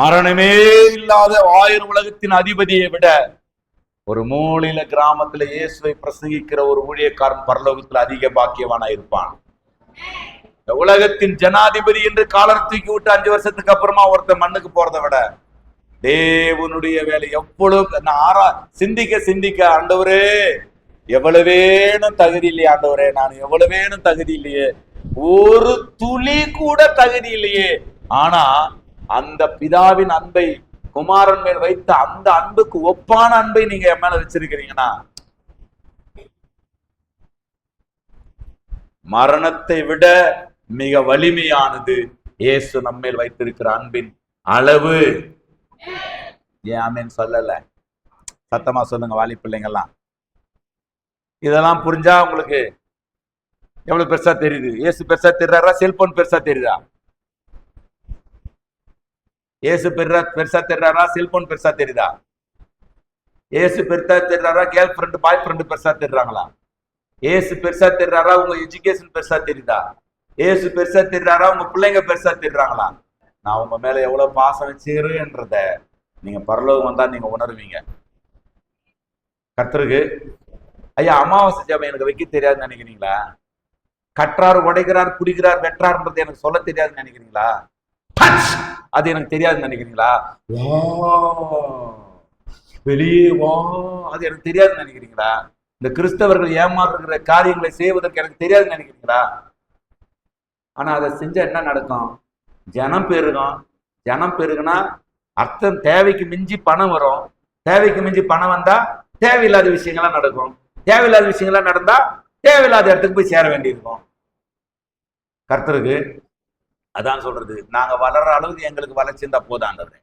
Speaker 1: மரணமே இல்லாத 1000 உலகத்தின் அதிபதியை விட ஒரு மூலையில கிராமத்துல இயேசுவை பிரசங்கிக்கிற ஒரு ஊழியக்காரன் பரலோகத்துல அதிக பாக்கியவானா இருப்பான். உலகத்தின் ஜனாதிபதி என்று காலர் தூக்கி விட்டு 5 வருஷத்துக்கு அப்புறமா ஒருத்தர் மண்ணுக்கு போறதை விட தேவனுடைய வேலை எவ்வளவு சிந்திக்க ஆண்டவரே எவ்வளவேனும் தகுதி இல்லையே, ஆண்டவரே நான் எவ்வளவேனும் தகுதி இல்லையே, ஒரு துளி கூட தகுதி இல்லையே. ஆனா அந்த பிதாவின் அன்பை குமாரன் மேல் வைத்த அந்த அன்புக்கு ஒப்பான அன்பை நீங்க என் மேல வச்சிருக்கிறீங்கன்னா, மரணத்தை விட மிக வலிமையானது இயேசு நம்மேல் வைத்திருக்கிற அன்பின் அளவு. ஏன் ஆமேன் சொல்லல? சத்தமா சொல்லுங்க வாலி பிள்ளைங்கெல்லாம். இதெல்லாம் புரிஞ்சா உங்களுக்கு எவ்வளவு பெருசா தெரியுது. இயேசு பெருசா தெரிறாரா? செல்போன் பெருசா தெரியுதா? இயேசு பெருசா தெரிறாரா? செல்போன் பெருசா தெரியுதா? இயேசு பெருசா தெரிறாரா? கேர்ள் ஃப்ரெண்ட் பாய் ஃப்ரெண்ட் பெருசா தெரிறாங்களா? இயேசு பெருசா தெரிறாரா? உங்க எஜுகேஷன் பெருசா தெரியுதா? இயேசு பெருசா தெரிறாரா? உங்க பிள்ளைங்க பெருசா தெரிறாங்களா? நான் உங்க மேல எவ்வளவு பாசம் வச்சுக்கிறேன்றத நீங்க பரலோகம் வந்தா நீங்க உணர்வீங்க. கர்த்தருக்கு ஐயா அமாவாசை ஜெபம் எனக்கு வைக்க தெரியாதுன்னு நினைக்கிறீங்களா? கற்றார், உடைக்கிறார், குடிக்கிறார், வெற்றார்ன்றது எனக்கு சொல்ல தெரியாதுன்னு நினைக்கிறீங்களா? அது எனக்கு தெரியாதுன்னு நினைக்கிறீங்களா? வெளியே வா, அது எனக்கு தெரியாதுன்னு நினைக்கிறீங்களா? இந்த கிறிஸ்தவர்கள் ஏமாறுகிற காரியங்களை செய்வதற்கு எனக்கு தெரியாதுன்னு நினைக்கிறீங்களா? ஆனா அதை செஞ்சா என்ன நடக்கும்? ஜனம் பெருகும். ஜனம் பெருகுனா அர்த்தம் தேவைக்கு மிஞ்சி பணம் வரும். தேவைக்கு மிஞ்சி பணம் வந்தா தேவையில்லாத விஷயங்கள்லாம் நடக்கும். தேவையில்லாத விஷயங்கள்லாம் நடந்தா தேவையில்லாத இடத்துக்கு போய் சேர வேண்டியிருக்கும். கர்த்தருக்கு அதான் சொல்றது, நாங்க வளர்ற அளவுக்கு எங்களுக்கு வளர்ச்சி இருந்தா போதான்றது.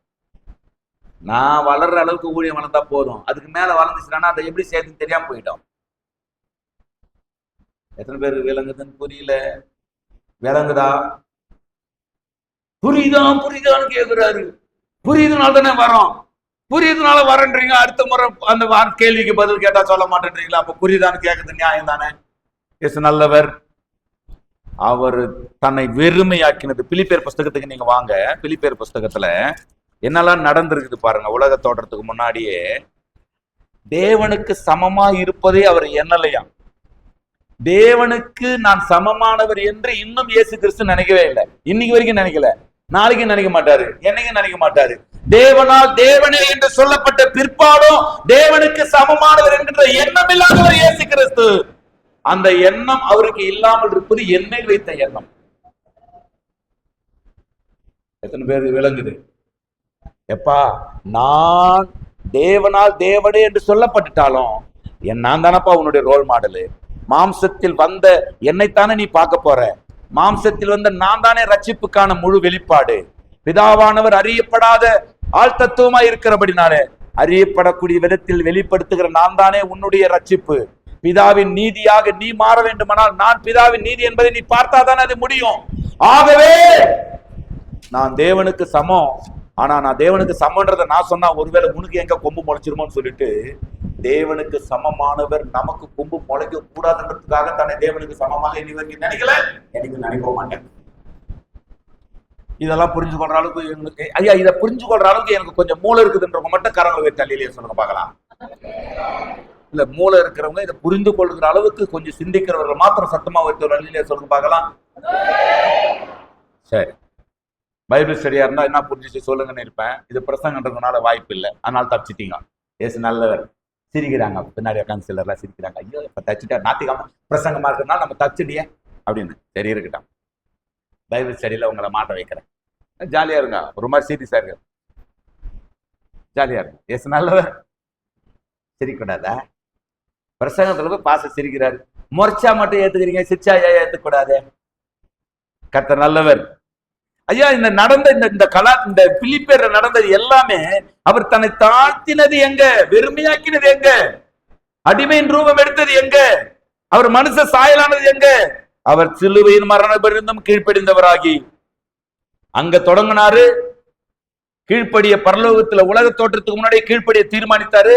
Speaker 1: நான் வளர்ற அளவுக்கு ஊழியம் வளர்ந்தா போதும். அதுக்கு மேல வளர்ந்துச்சுன்னா அதை எப்படி சேர்த்துன்னு தெரியாம போயிட்டோம். எத்தனை பேருக்கு விளங்குதுன்னு புரியல? விளங்குதா? புரியுதான்னு கேட்கிறாரு. புரியுதுனால தானே வரோம். புரியுதுனால வரன்றீங்க. அடுத்த முறை அந்த கேள்விக்கு பதில் கேட்டா சொல்ல மாட்டேன்றீங்களா? அப்ப புரியுதான்னு கேட்கறது நியாயம் தானே? இயேசு நல்லவர். அவர் தன்னை வெறுமையாக்கினது. பிலிப்பியர் புஸ்தகத்துக்கு நீங்க வாங்க. பிலிப்பியர் புஸ்தகத்துல என்னெல்லாம் நடந்திருக்குது பாருங்க. உலக தோற்றத்துக்கு முன்னாடியே தேவனுக்கு சமமா இருப்பதே அவர் எண்ணலையாம். தேவனுக்கு நான் சமமானவர் என்று இன்னும் இயேசு கிறிஸ்து நினைக்கவே இல்லை. இன்னைக்கு வரைக்கும் நினைக்கல, நாளைக்கு நினைக்க மாட்டாரு, என்னைக்கும் நினைக்க மாட்டாரு. தேவனால் தேவனே என்று சொல்லப்பட்ட பிற்பாடும் தேவனுக்கு சமமானவர் என்கின்ற எண்ணம் இல்லாதவர் இயேசு கிறிஸ்து. அந்த எண்ணம் அவருக்கு இல்லாமல் இருப்பது என்னை வைத்த எண்ணம். எத்தனை பேருக்கு விளங்குது? எப்பா, நான் தேவனால் தேவனே என்று சொல்லப்பட்டுட்டாலும் நான் தானப்பா உன்னுடைய ரோல் மாடலு. மாம்சத்தில் வந்த என்னைத்தானே நீ பார்க்க போற. மாம்சத்தில் வந்த நான் தானே ரட்சிப்புக்கான முழு வெளிப்பாடு. பிதாவானவர் அறியப்படாத ஆள் தத்துவமா இருக்கிறபடினாலே அறியப்படக்கூடிய விதத்தில் வெளிப்படுத்துகிற நான் தானே உன்னுடைய ரட்சிப்பு. பிதாவின் நீதியாக நீ மாற வேண்டுமானால் நான் பிதாவின் நீதி என்பதை நீ பார்த்தாதானே அது முடியும். ஆகவே நான் தேவனுக்கு சமம். ஆனா நான் தேவனுக்கு சமன்றதை நான் சொன்னா ஒருவேளை உனக்கு எங்க கொம்பு முளைச்சிருமோன்னு சொல்லிட்டு தேவனுக்கு சமமானவர் நமக்கு கொம்பு முளைக்க கூடாதுன்றதுக்காக தன்னை தேவனுக்கு சமமாக இனி வரைக்கும் நினைக்கல, எனக்கு நினைக்க மாட்டேன். இதெல்லாம் புரிஞ்சு கொள்ற அளவுக்கு ஐயா, இதை புரிஞ்சு கொள்ற அளவுக்கு எனக்கு கொஞ்சம் மூளை இருக்குதுன்றவங்க மட்டும் கரங்களை வைத்து தள்ளியிலே சொல்லுங்க பார்க்கலாம். இல்ல, மூளை இருக்கிறவங்க இதை புரிந்து கொள்கிற அளவுக்கு கொஞ்சம் சிந்திக்கிறவர்கள் மாத்திரம் சத்தமா வைத்து வழியிலே சொல்லுங்க பார்க்கலாம். சரி, பைபிள் சரியா இருந்தா என்ன புரிஞ்சிச்சு சொல்லுங்கன்னு இருப்பேன். இது பிரசங்கன்றதுனால வாய்ப்பு இல்லை, அதனால தப்பிச்சிட்டீங்க. ஏசு நல்லவர். சிரிக்கிறாங்க பின்னாடி உட்காந்து சிலர்லாம் சிரிக்கிறாங்க. ஐயோ, இப்ப தச்சுட்டா நாத்திகாம பிரசங்கமா இருக்கிறதுனால நம்ம தச்சுடியே அப்படின்னு. சரி, இருக்கட்டும். பைபிள் ஸ்டடியில உங்களை மாட்ட வைக்கிறேன். ஜாலியா இருங்க, ஒரு மாதிரி சீரியஸா இருக்கு. ஜாலியா இருக்கு. ஏசு நல்லவர். சிரிக்கூடாதா? பிரசங்கத்துல போய் பாச சிரிக்கிறாரு. முறைச்சா மட்டும் ஏத்துக்கிறீங்க, சிரிச்சா ஏத்துக்கூடாது. கர்த்தர் நல்லவர். ஐயா, இந்த நடந்த இந்த பிலிப்பியர்ல நடந்தது எல்லாமே அவர் தன்னை தாழ்த்தினது எங்க? வெறுமையாக்கினது எங்க? அடிமையின் ரூபம் எடுத்தது எங்க? அவர் மனுஷ சாயலானது எங்க? அவர் சிலுவையின் மரண பரியந்தம் கீழ்ப்படிந்தவராகி அங்க தொடங்கினாரு. கீழ்ப்படிய பரலோகத்துல உலக தோற்றத்துக்கு முன்னாடி கீழ்ப்படிய தீர்மானித்தாரு.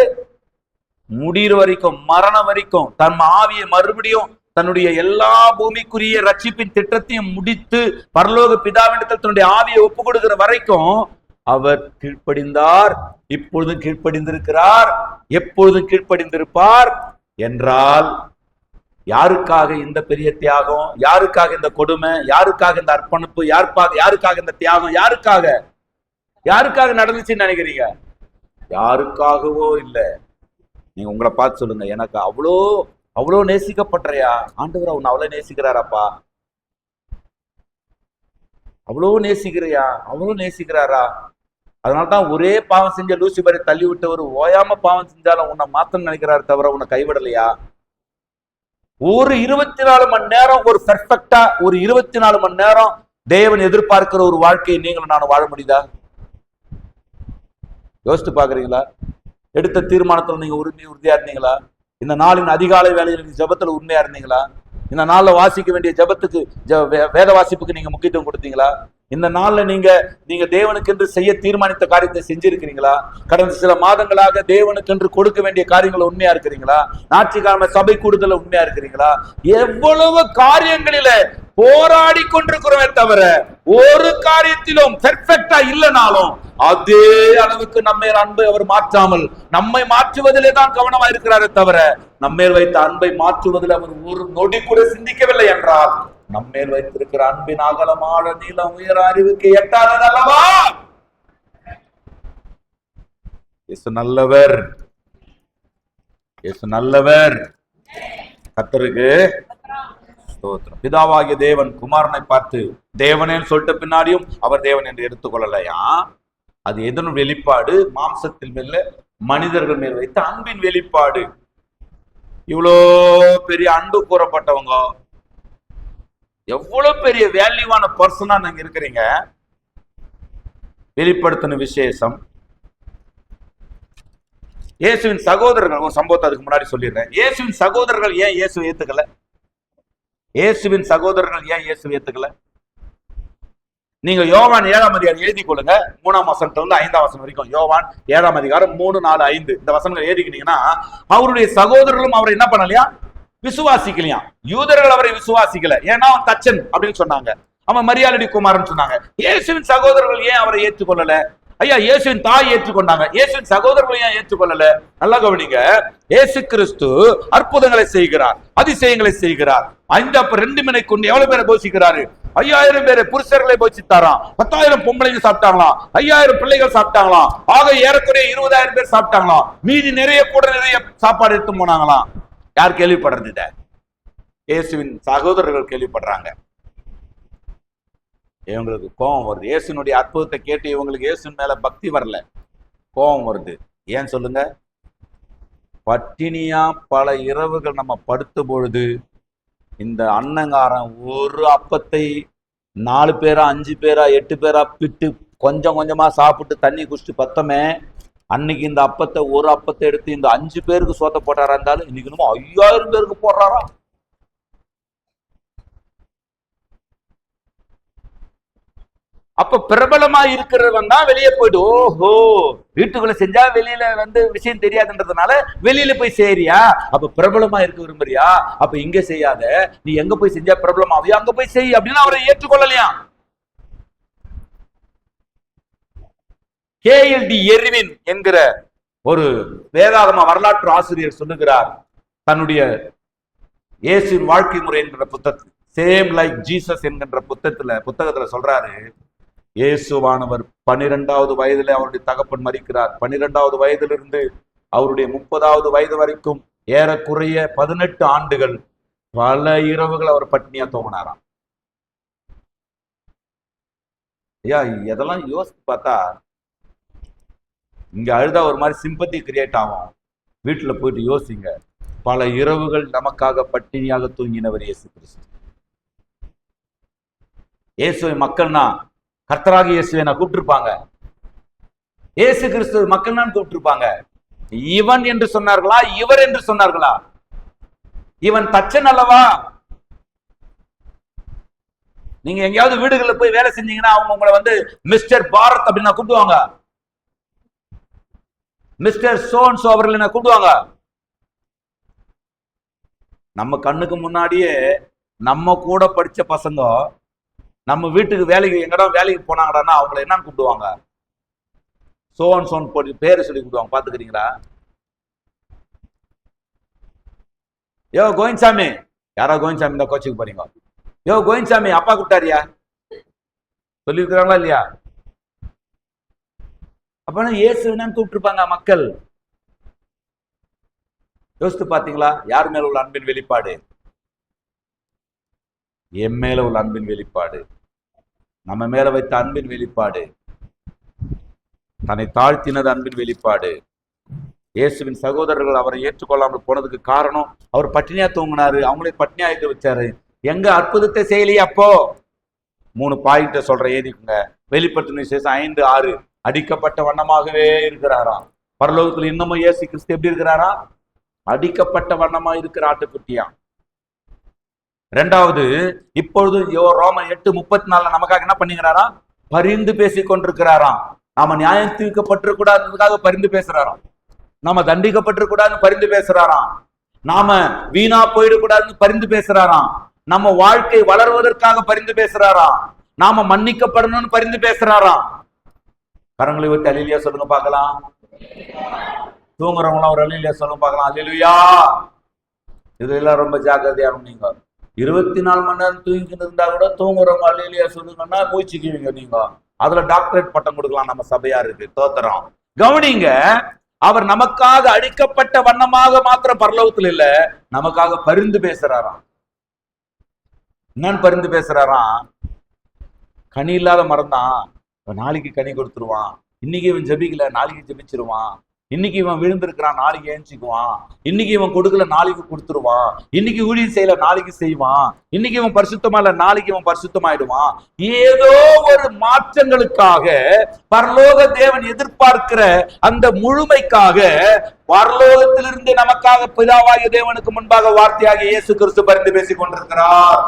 Speaker 1: முடிகிற வரைக்கும், மரணம் வரைக்கும் தன் ஆவியை மறுபடியும் தன்னுடைய எல்லா பூமிக்குரிய ரட்சிப்பின் திட்டத்தையும் முடித்து பரலோக பிதாவிடத்தில் தன்னுடைய ஆவியை ஒப்பு கொடுக்கிற வரைக்கும் அவர் கீழ்ப்படிந்தார். இப்பொழுதும் கீழ்ப்படிந்திருக்கிறார், எப்பொழுதும் கீழ்ப்படிந்திருப்பார். என்றால் யாருக்காக இந்த பெரிய தியாகம்? யாருக்காக இந்த கொடுமை? யாருக்காக இந்த அர்ப்பணிப்பு? யாருக்காக இந்த தியாகம்? யாருக்காக நடந்துச்சுன்னு நினைக்கிறீங்க? யாருக்காகவோ இல்லை. நீங்க உங்களை பார்த்து சொல்லுங்க, எனக்கு அவ்வளோ நேசிக்கப்பட்டறையா ஆண்டவர்? அவன் அவ்வளவு நேசிக்கிறாராப்பா, அவ்வளோ நேசிக்கிறியா, அவ்வளோ நேசிக்கிறாரா? அதனால்தான் ஒரே பாவம் செஞ்ச லூசிபரை தள்ளி விட்டவர் ஓயாம பாவம் செஞ்சாலும் உன்னை மாத்தம் நினைக்கிறாரு தவிர உன்னை கைவிடலையா? ஒரு 24 மணி நேரம் ஒரு பெர்ஃபெக்டா ஒரு 24 மணி நேரம் தேவன் எதிர்பார்க்கிற ஒரு வாழ்க்கையை நீங்களும் நானும் வாழ முடியுதா? யோசித்து பாக்குறீங்களா? எடுத்த தீர்மானத்துல நீங்க உறுதியா இருந்தீங்களா? இந்த நாளின் அதிகாலை வேலையில் ஜபத்துல உண்மையா இருந்தீங்களா? இந்த நாள்ல வாசிக்க வேண்டிய ஜபத்துக்கு வேத வாசிப்புக்கு நீங்க முக்கியத்துவம் கொடுத்தீங்களா? இந்த நாள்ல நீங்க தேவனுக்கு என்று செய்ய தீர்மானித்த காரியத்தை செஞ்சிருக்கிறீங்களா? கடந்த சில மாதங்களாக தேவனுக்கு என்று கொடுக்க வேண்டிய காரியங்களை உண்மையா இருக்கிறீங்களா? ஞாயிற்றுக்கிழமை சபை கூடுதல உண்மையா இருக்கிறீங்களா? எவ்வளவு காரியங்களில போராடி கொண்டிருக்கிறோமே தவிர ஒரு காரியத்திலும் பெர்ஃபெக்டா இல்லைனாலும் அதே அளவுக்கு நம்ம அன்பை அவர் மாற்றாமல் நம்மை மாற்றுவதிலே தான் கவனமா இருக்கிறாரே தவிர நம்மேல் வைத்த அன்பை மாற்றுவதில் அவர் ஒரு நொடி கூட சிந்திக்கவில்லை என்றால் நம்மேல் வைத்திருக்கிற அன்பின் அகலமான நீளம் உயர அறிவுக்கு எட்டாதது அல்லவா? இயேசு நல்லவர், இயேசு நல்லவர். கர்த்தருக்கு ஸ்தோத்திரம். பிதாவாகிய தேவன் குமாரனை பார்த்து தேவனேன்னு சொல்லிட்ட பின்னாடியும் அவர் தேவன் என்று எடுத்துக்கொள்ளலையா? அது எதனும் வெளிப்பாடு? மாம்சத்தில் மேல மனிதர்கள் மேல் வைத்த அன்பின் வெளிப்பாடு. இவ்வளோ பெரிய அன்பு கூறப்பட்டவங்க, எவ்வளவு பெரிய வேல்யூவான பர்சனா நீங்க இருக்கிறீங்க. வெளிப்படுத்தின விசேஷம். இயேசுவின் சகோதரர்கள் ஒரு சம்பவத்தை அதுக்கு முன்னாடி சொல்லிடுறேன். இயேசுவின் சகோதரர்கள் ஏன் இயேசு ஏத்துக்கல? இயேசுவின் சகோதரர்கள் ஏன் இயேசு ஏத்துக்கல? நீங்க யோவான் 7ஆம் அதிகாரம் எழுதி கொள்ளுங்க. 3ஆம் வசனத்துல 5ஆம் வசனம் வரைக்கும். யோவான் 7ஆம் அதிகாரம் 3, 4, 5 இந்த வசனங்கள் எழுதிக்கிட்டீங்கன்னா அவருடைய சகோதரர்களும் அவரை என்ன பண்ணலையா? விசுவாசிக்கலையாம். யூதர்கள் அவரை விசுவாசிக்கல, ஏன்னா அவன் தச்சன் அப்படின்னு சொன்னாங்க. அவன் மரியாதை குமாரன் சொன்னாங்க. இயேசுவின் சகோதரர்கள் ஏன் அவரை ஏற்றுக்கொள்ளல? ஐயா, இயேசுவின் தாய் ஏற்றுக்கொண்டாங்க, இயேசுவின் சகோதரர்கள் ஏன் ஏற்றுக்கொள்ளல? நல்லா கவனிங்க. இயேசு கிறிஸ்து அற்புதங்களை செய்கிறார், அதிசயங்களை செய்கிறார். 2 மீனை கொண்டு எவ்வளவு பேரை போஷிக்கிறாரு? 5000 பேரை புருஷர்களை போஷித்தாராம். 10,000 பொம்பளைங்க சாப்பிட்டாங்களாம். 5000 பிள்ளைகள் சாப்பிட்டாங்களாம். ஆக ஏறக்குறைய 20,000 பேர் சாப்பிட்டாங்களாம். மீதி நிறைய சாப்பாடு எடுத்து போனாங்களாம். யார் கேள்விப்படுறது? இத இயேசுவின் சகோதரர்கள் கேள்விப்படுறாங்க. இவங்களுக்கு கோபம் வருது. இயேசுனுடைய அற்புதத்தை கேட்டு இவங்களுக்கு இயேசு மேல பக்தி வரல, கோபம் வருது. ஏன் சொல்லுங்க? பட்டினியா பல இரவுகள் நம்ம படுத்த பொழுது இந்த அன்னங்காரன் ஒரு அப்பத்தை 4 பேரா 5 பேரா 8 பேரா பிட்டு கொஞ்சம் கொஞ்சமா சாப்பிட்டு தண்ணி குடிச்சிட்டு பத்தமே, அன்னைக்கு இந்த ஒரு அப்பத்தை எடுத்து இந்த 5 பேருக்கு சோத்த போட்டாரா இருந்தாலும் இன்னைக்கு 5000 பேருக்கு போடுறாரா? அப்ப பிரபலமா இருக்கிறவன் தான் வெளியே போயிட்டு, ஓஹோ வீட்டுக்குள்ள செஞ்சா வெளியில விஷயம் தெரியாதுன்றதுனால வெளியில போய் செய்யறியா? அப்ப பிரபலமா இருக்க விரும்புறியா? அப்ப இங்க செய்யாத, நீ எங்க போய் செஞ்சா பிரபலமாவியா அங்க போய் செய் அப்படின்னு அவரை ஏற்றுக்கொள்ளலையா? KLD எர்வின் என்கிற ஒரு வேதாகம வரலாற்று ஆசிரியர் சொல்லுகிறார், தன்னுடைய இயேசுவின் வாழ்க்கை முறை என்கிற புத்தகத்தில், சேம் லைக் ஜீசஸ் என்கின்ற புத்தகத்துல சொல்றாரு, இயேசுவானவர் 12வது வயதில் அவருடைய தகப்பன் மரிக்கிறார். 12வது வயதிலிருந்து அவருடைய 30வது வயது வரைக்கும் ஏறக்குறைய 18 ஆண்டுகள் பல இரவுகள் அவர் பட்டினியா தூங்கினாராம். ஐயா, இதெல்லாம் யோசித்து பார்த்தா இங்க அழுதா ஒரு மாதிரி சிம்பத்தி கிரியேட் ஆகும். வீட்டுல போயிட்டு யோசிங்க. பல இரவுகள் நமக்காக பட்டினியாக தூங்கினவர் இயேசு கிறிஸ்து. இயேசுவை மக்கள்னா கர்த்தராகிய இயேசுவை நான் கூப்பிட்டிருப்பாங்க, இயேசு கிறிஸ்து மக்கள் தான் கூப்பிட்டிருப்பாங்க. இவன் என்று சொன்னார்களா, இவர் என்று சொன்னார்களா? இவன் தச்சன் அல்லவா? நீங்க எங்கேயாவது வீடுகள்ல போய் வேலை செஞ்சீங்கன்னா அவங்க உங்களை மிஸ்டர் பாரத் அப்படின்னு கூப்பிடுவாங்க, மிஸ்டர் சோன்சோ அவர்கள் என்ன கூப்பிடுவாங்க. நம்ம கண்ணுக்கு முன்னாடியே நம்ம கூட படிச்ச பசங்க நம்ம வீட்டுக்கு வேலைக்கு போனாங்கடான்னா அவங்களை என்ன கூப்பிடுவாங்க? சோன் போட்டு பேரை சொல்லி கூப்பிடுவாங்க. பாத்துக்கிறீங்களா? யோ கோவிந்தசாமி, யாரோ கோவிந்தசாமி இந்த கோச்சுக்கு போறீங்க, யோ கோவிந்தசாமி அப்பா கூப்பிட்டாரியா சொல்லியிருக்கிறாங்களா இல்லையா? அப்பனா இயேசு என்னன்னு கூப்பிட்டுருப்பாங்க மக்கள். யோசித்து பாத்தீங்களா? யார் மேல உள்ள அன்பின் வெளிப்பாடு? என் மேல உள்ள அன்பின் வெளிப்பாடு, நம்ம மேல வைத்த அன்பின் வெளிப்பாடு, தன்னை தாழ்த்தினது அன்பின் வெளிப்பாடு. இயேசுவின் சகோதரர்கள் அவரை ஏற்றுக்கொள்ளாமல் போனதுக்கு காரணம், அவர் பட்டினியா தூங்கினாரு, அவங்களே பட்டினியா எழுதி வச்சாரு. எங்க அற்புதத்தை செய்யலையே? அப்போ 3 பாயிண்ட சொல்ற, ஏதிக்குங்க. வெளிப்படுத்தின விசேஷம் 5:6, அடிக்கப்பட்ட வண்ணமாகவே இருக்கிறாராம். பரலோகத்துல இன்னமும் இயேசு கிறிஸ்து எப்படி இருக்கிறாரா? அடிக்கப்பட்ட வண்ணமா இருக்கிற ஆட்டுக்குட்டியா. 2வது, இப்பொழுது ரோமன் 8:34 நமக்காக என்ன பண்ணுகிறாரா? பரிந்து பேசி கொண்டிருக்கிறாராம். நாம நியாயம் தீர்க்கப்பட்டிருக்கூடாதுக்காக பரிந்து பேசுறாராம், நாம தண்டிக்கப்பட்டிருக்கூடாதுன்னு பரிந்து பேசுறாராம், நாம வீணா போயிடக்கூடாதுன்னு பரிந்து பேசுறாராம், நம்ம வாழ்க்கை வளர்வதற்காக பரிந்து பேசுறாராம், நாம மன்னிக்கப்படணும்னு பரிந்து பேசுறாராம். கரங்களை விட்டு அல்லேலூயா சொல்லுங்க பார்க்கலாம். தூங்குறவங்களாம் ஒரு அல்லேலூயா சொல்லுங்க பார்க்கலாம். அல்லேலூயா. இதெல்லாம் ரொம்ப ஜாக்கிரதையா நீங்க 24 மணி நேரம் தூங்கிட்டு இருந்தா கூட தூங்குறவங்க அல்லேலூயா சொல்லுங்கன்னா மூச்சுக்குவீங்க நீங்க. அதுல டாக்டரேட் பட்டம் கொடுக்கலாம் நம்ம சபையாருக்கு. தோத்திரம். கவனிங்க, அவர் நமக்காக அடிக்கப்பட்ட வண்ணமாக மாத்திரம் பரலோகத்தில் இல்ல, நமக்காக பரிந்து பேசுறாராம். என்னன்னு பரிந்து பேசுறாராம்? கனி இல்லாத மரம் தான், நாளைக்கு கனி கொடுத்துருவான். இன்னைக்கு இவன் ஜெபிக்கல, நாளைக்கு ஜெபிச்சிருவான். இன்னைக்கு இவன் விழுந்திருக்கிறான், நாளைக்கு ஏஞ்சிக்குவான். இன்னைக்கு இவன் கொடுக்கல, நாளைக்கு கொடுத்துருவான். இன்னைக்கு ஊழியம் செய்யல, நாளைக்கு செய்வான். இன்னைக்கு இவன் பரிசுத்தமா இல்ல, நாளைக்கு இவன் பரிசுத்தமாயிடுவான். ஏதோ ஒரு மாற்றங்களுக்காக பரலோக தேவன் எதிர்பார்க்கிற அந்த முழுமைக்காக பரலோகத்திலிருந்து நமக்காக பிதாவாகிய தேவனுக்கு முன்பாக வார்த்தையாக இயேசு கிறிஸ்து பரிந்து பேசிக் கொண்டிருக்கிறார்.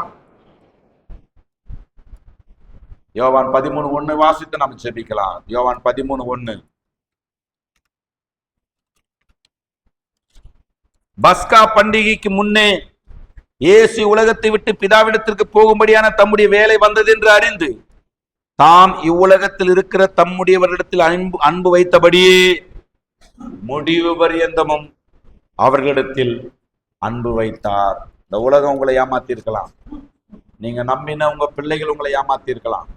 Speaker 1: யோவான் 13:1 வாசித்து நாம் ஜெபிக்கலாம். யோவான் 13:1. பஸ்கா பண்டிகைக்கு முன்னே இயேசு உலகத்தை விட்டு பிதாவிடத்திற்கு போகும்படியான தம்முடைய வேலை வந்தது என்று அறிந்து தாம் இவ்வுலகத்தில் இருக்கிற தம்முடையவர்களிடத்தில் அன்பு வைத்தபடியே முடிவு பரியந்தமும் அவர்களிடத்தில் அன்பு வைத்தார். இந்த உலகம் உங்களை ஏமாத்தி இருக்கலாம், நீங்க நம்பின உங்க பிள்ளைகள் உங்களை ஏமாத்தி இருக்கலாம்,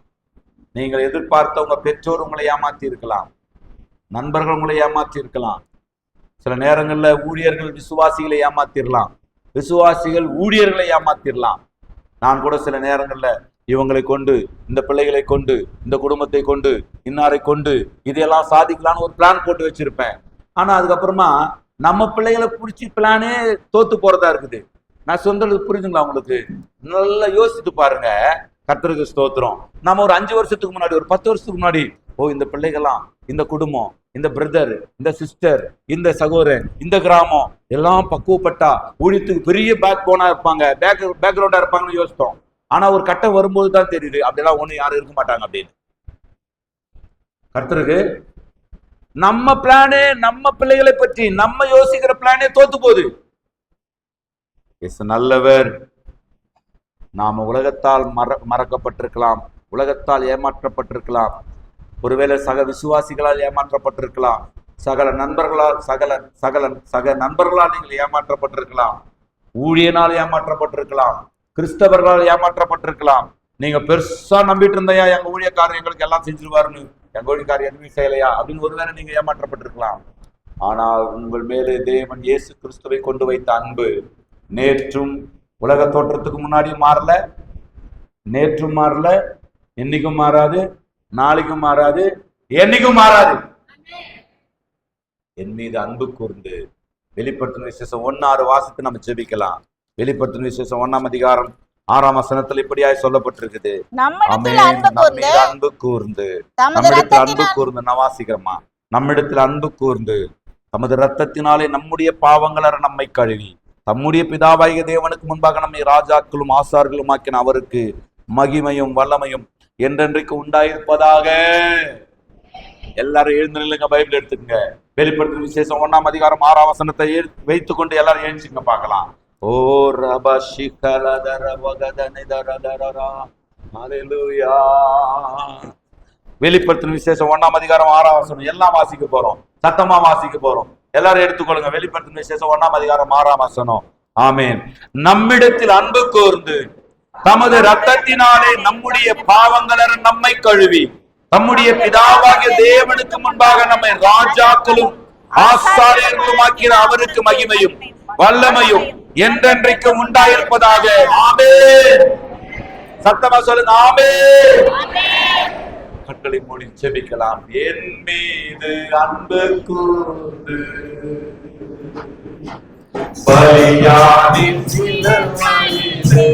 Speaker 1: நீங்கள் எதிர்பார்த்த உங்க பெற்றோர் உங்களை ஏமாத்தி இருக்கலாம், நண்பர்கள் உங்களை ஏமாத்தி இருக்கலாம், சில நேரங்கள்ல ஊழியர்கள் விசுவாசிகளை ஏமாத்திரலாம், விசுவாசிகள் ஊழியர்களை ஏமாத்திரலாம். நான் கூட சில நேரங்கள்ல இவங்களை கொண்டு, இந்த பிள்ளைகளை கொண்டு, இந்த குடும்பத்தை கொண்டு, இன்னாரை கொண்டு இதையெல்லாம் சாதிக்கலான்னு ஒரு பிளான் போட்டு வச்சிருப்பேன். ஆனா அதுக்கப்புறமா நம்ம பிள்ளைகளை பிடிச்சி பிளானே தோத்து போறதா இருக்குது. நான் சொல்றது புரியுதுங்களா உங்களுக்கு? நல்லா யோசித்து பாருங்க. கர்த்தருக்கு ஸ்தோத்திரம். நம்ம ஒரு 5 வருஷத்துக்கு முன்னாடி, ஒரு 10 வருஷத்துக்கு முன்னாடி, இந்த பிள்ளைகள்லாம், இந்த குடும்பம், இந்த பிரதர், இந்த சிஸ்டர், இந்த சகோதரன், இந்த கிராமம் எல்லாம் பக்குவப்பட்டா ஊழியத்துக்கு பெரிய பேக் போனா இருப்பாங்க, பேக்ரவுண்டா இருப்பாங்கன்னு யோசித்தோம். ஆனா ஒரு கட்டம் வரும்போது தான் தெரியுது அப்படியெல்லாம் ஒண்ணு யாரும் இருக்க மாட்டாங்க அப்படின்னு. கர்த்தருக்கு நம்ம பிளானே, நம்ம பிள்ளைகளை பற்றி நம்ம யோசிக்கிற பிளானே தோத்து போகுது. நல்லவர். நாம உலகத்தால் மறக்கப்பட்டிருக்கலாம், உலகத்தால் ஏமாற்றப்பட்டிருக்கலாம், ஒருவேளை சக விசுவாசிகளால் ஏமாற்றப்பட்டிருக்கலாம், சக நண்பர்களால் நீங்கள் ஏமாற்றப்பட்டிருக்கலாம், ஊழியனால் ஏமாற்றப்பட்டிருக்கலாம், கிறிஸ்தவர்களால் ஏமாற்றப்பட்டிருக்கலாம். நீங்க பெருசா நம்பிட்டு இருந்தையா எங்க ஊழியக்காரர் எங்களுக்கு எல்லாம் செஞ்சிருவாருன்னு, எங்க ஊழியக்காரர் எதுவுமே செய்யலையா அப்படின்னு ஒருவேளை நீங்க ஏமாற்றப்பட்டிருக்கலாம். ஆனால் உங்கள் மேலே தேவன் இயேசு கிறிஸ்துவை கொண்டு வைத்த அன்பு நேற்றும் உலக தோற்றத்துக்கு முன்னாடி மாறல, நேற்றும் மாறல, என்னைக்கும் மாறாது, நாளைக்கும் மாறாது, என்னைக்கும் மாறாது. என் மீது அன்பு கூர்ந்து வெளிப்படுத்தின விசேஷம் 1:6 வாசித்து நம்ம ஜெபிக்கலாம். வெளிப்படுத்தின விசேஷம் 1ஆம் அதிகாரம் 6ஆம் வசனத்தில் இப்படியாய் சொல்லப்பட்டிருக்குது.
Speaker 2: நம்மிடத்தில்
Speaker 1: அன்பு கூர்ந்து, நம்மிடத்தில் அன்பு கூர்ந்து, நான் வாசிக்கிறேமா, நம்மிடத்தில் அன்பு கூர்ந்து தமது இரத்தத்தினாலே நம்முடைய பாவங்களற நம்மை கழுவி தம்முடைய பிதாவாகிய தேவனுக்கு முன்பாக நம்மை ராஜாக்களும் ஆசார்களும் ஆக்கின அவருக்கு மகிமையும் வல்லமையும் என்றென்றைக்கு உண்டாயிருப்பதாக. எல்லாரும் எழுந்து நில்லுங்க, பைபிள் எடுத்துக்கங்க. வெளிப்படுத்தும் விசேஷம் 1ஆம் அதிகாரம் 6ஆம் வசனத்தை வைத்துக் கொண்டு எல்லாரும் எழுந்துச்சுங்க பார்க்கலாம். ஓ வெளிப்படுத்தும் விசேஷம் 1ஆம் அதிகாரம் 6ஆம் வசனம் எல்லாம் வாசிக்க போறோம், சத்தமா வாசிக்க போறோம். எல்லாரும் எடுத்துக்கொள்ளுங்க. வெளிப்படுத்தும் விசேஷம் 1ஆம் அதிகாரம் 6ஆம் வசனம். ஆமென். நம்மிடத்தில் அன்பு கூர்ந்து தமது இரத்தத்தினாலே நம்முடைய பாவங்களற நம்மை கழுவி தம்முடைய பிதாவாகிய தேவனுக்கு முன்பாக நம்மை ராஜாக்களும் ஆசாரியர்களும் ஆக்கிற அவருக்கு மகிமையும் வல்லமையும் என்றென்றைக்கு உண்டாயிருப்பதாக. ஆமென். சத்தமா சொல்லுங்க, ஆமென். கண்களை மூடி ஜெபிக்கலாம். என் மீது அன்பு கூர்ந்து பலியானின் சிலுவையிலே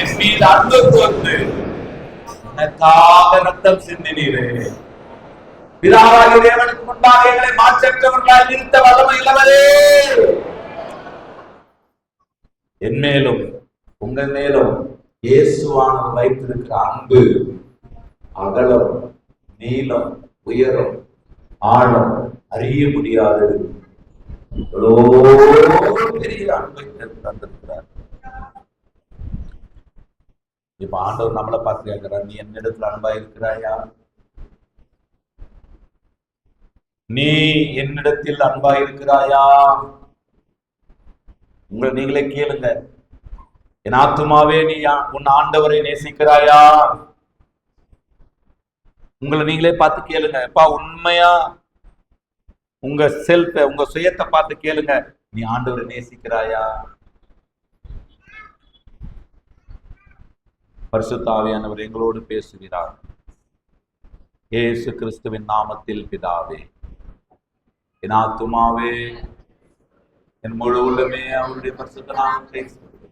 Speaker 1: என் மீது அன்பு கூர்ந்து எனக்காக ரத்தம் சிந்தினீரே, பிதாவாகிய தேவனுக்கு முன்பாக எங்களை மாற்றற்றவர்களாய் நிறுத்த வல்லமை உள்ளவரே, என் மேலும் உங்கள் மேலும் இயேசுவானவர் வைத்திருக்கிற அன்பு அகலம், நீளம், உயரம், ஆழம் அறிய முடியாது பெரிய அன்பை தந்திருக்கிறார். இப்ப ஆண்டவர் நம்மளை பார்த்து கேட்கிறார், நீ என்னிடத்துல அன்பா இருக்கிறாயா? நீ என்னிடத்தில் அன்பா இருக்கிறாயா? உங்களை நீங்களே கேளுங்க. என் ஆத்துமாவே நீ உன் ஆண்டவரை நேசிக்கிறாயா? உங்களை நீங்களே பார்த்து கேளுங்க, எப்பா உண்மையா உங்க செல்ஃப, உங்க சுயத்தை பார்த்து கேளுங்க, நீ ஆண்டவரை நேசிக்கிறாயா? பரிசுத்த ஆவியானவர் எங்களோடு பேசுகிறார். இயேசு கிறிஸ்துவின் நாமத்தில் பிதாவே. என் ஆத்துமாவே, என் முழு உள்ளமே அவருடைய பரிசுத்த நாமத்தை ஸ்தோத்திரி.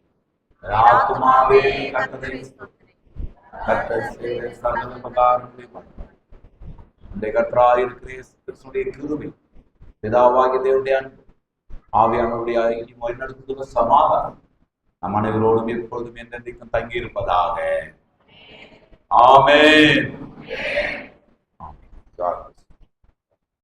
Speaker 1: என் ஆத்துமாவே கர்த்தரை ஸ்தோத்திரி. கர்த்தர் செய்த சகல உபகாரங்களையும் மறவாதே. நம்முடைய கர்த்தராயிருக்கிற இயேசு கிறிஸ்துவினுடைய கிருபை, பிதாவாகிய தேவனுடைய அன்பு, ஆவியானவருடைய ஐக்கியம் வழிநடத்துகிற சமாதானம் நம் அனைவரோடும் எப்பொழுதும் என்றென்றைக்கும் தங்கி இருப்பதாக. ஆமென்.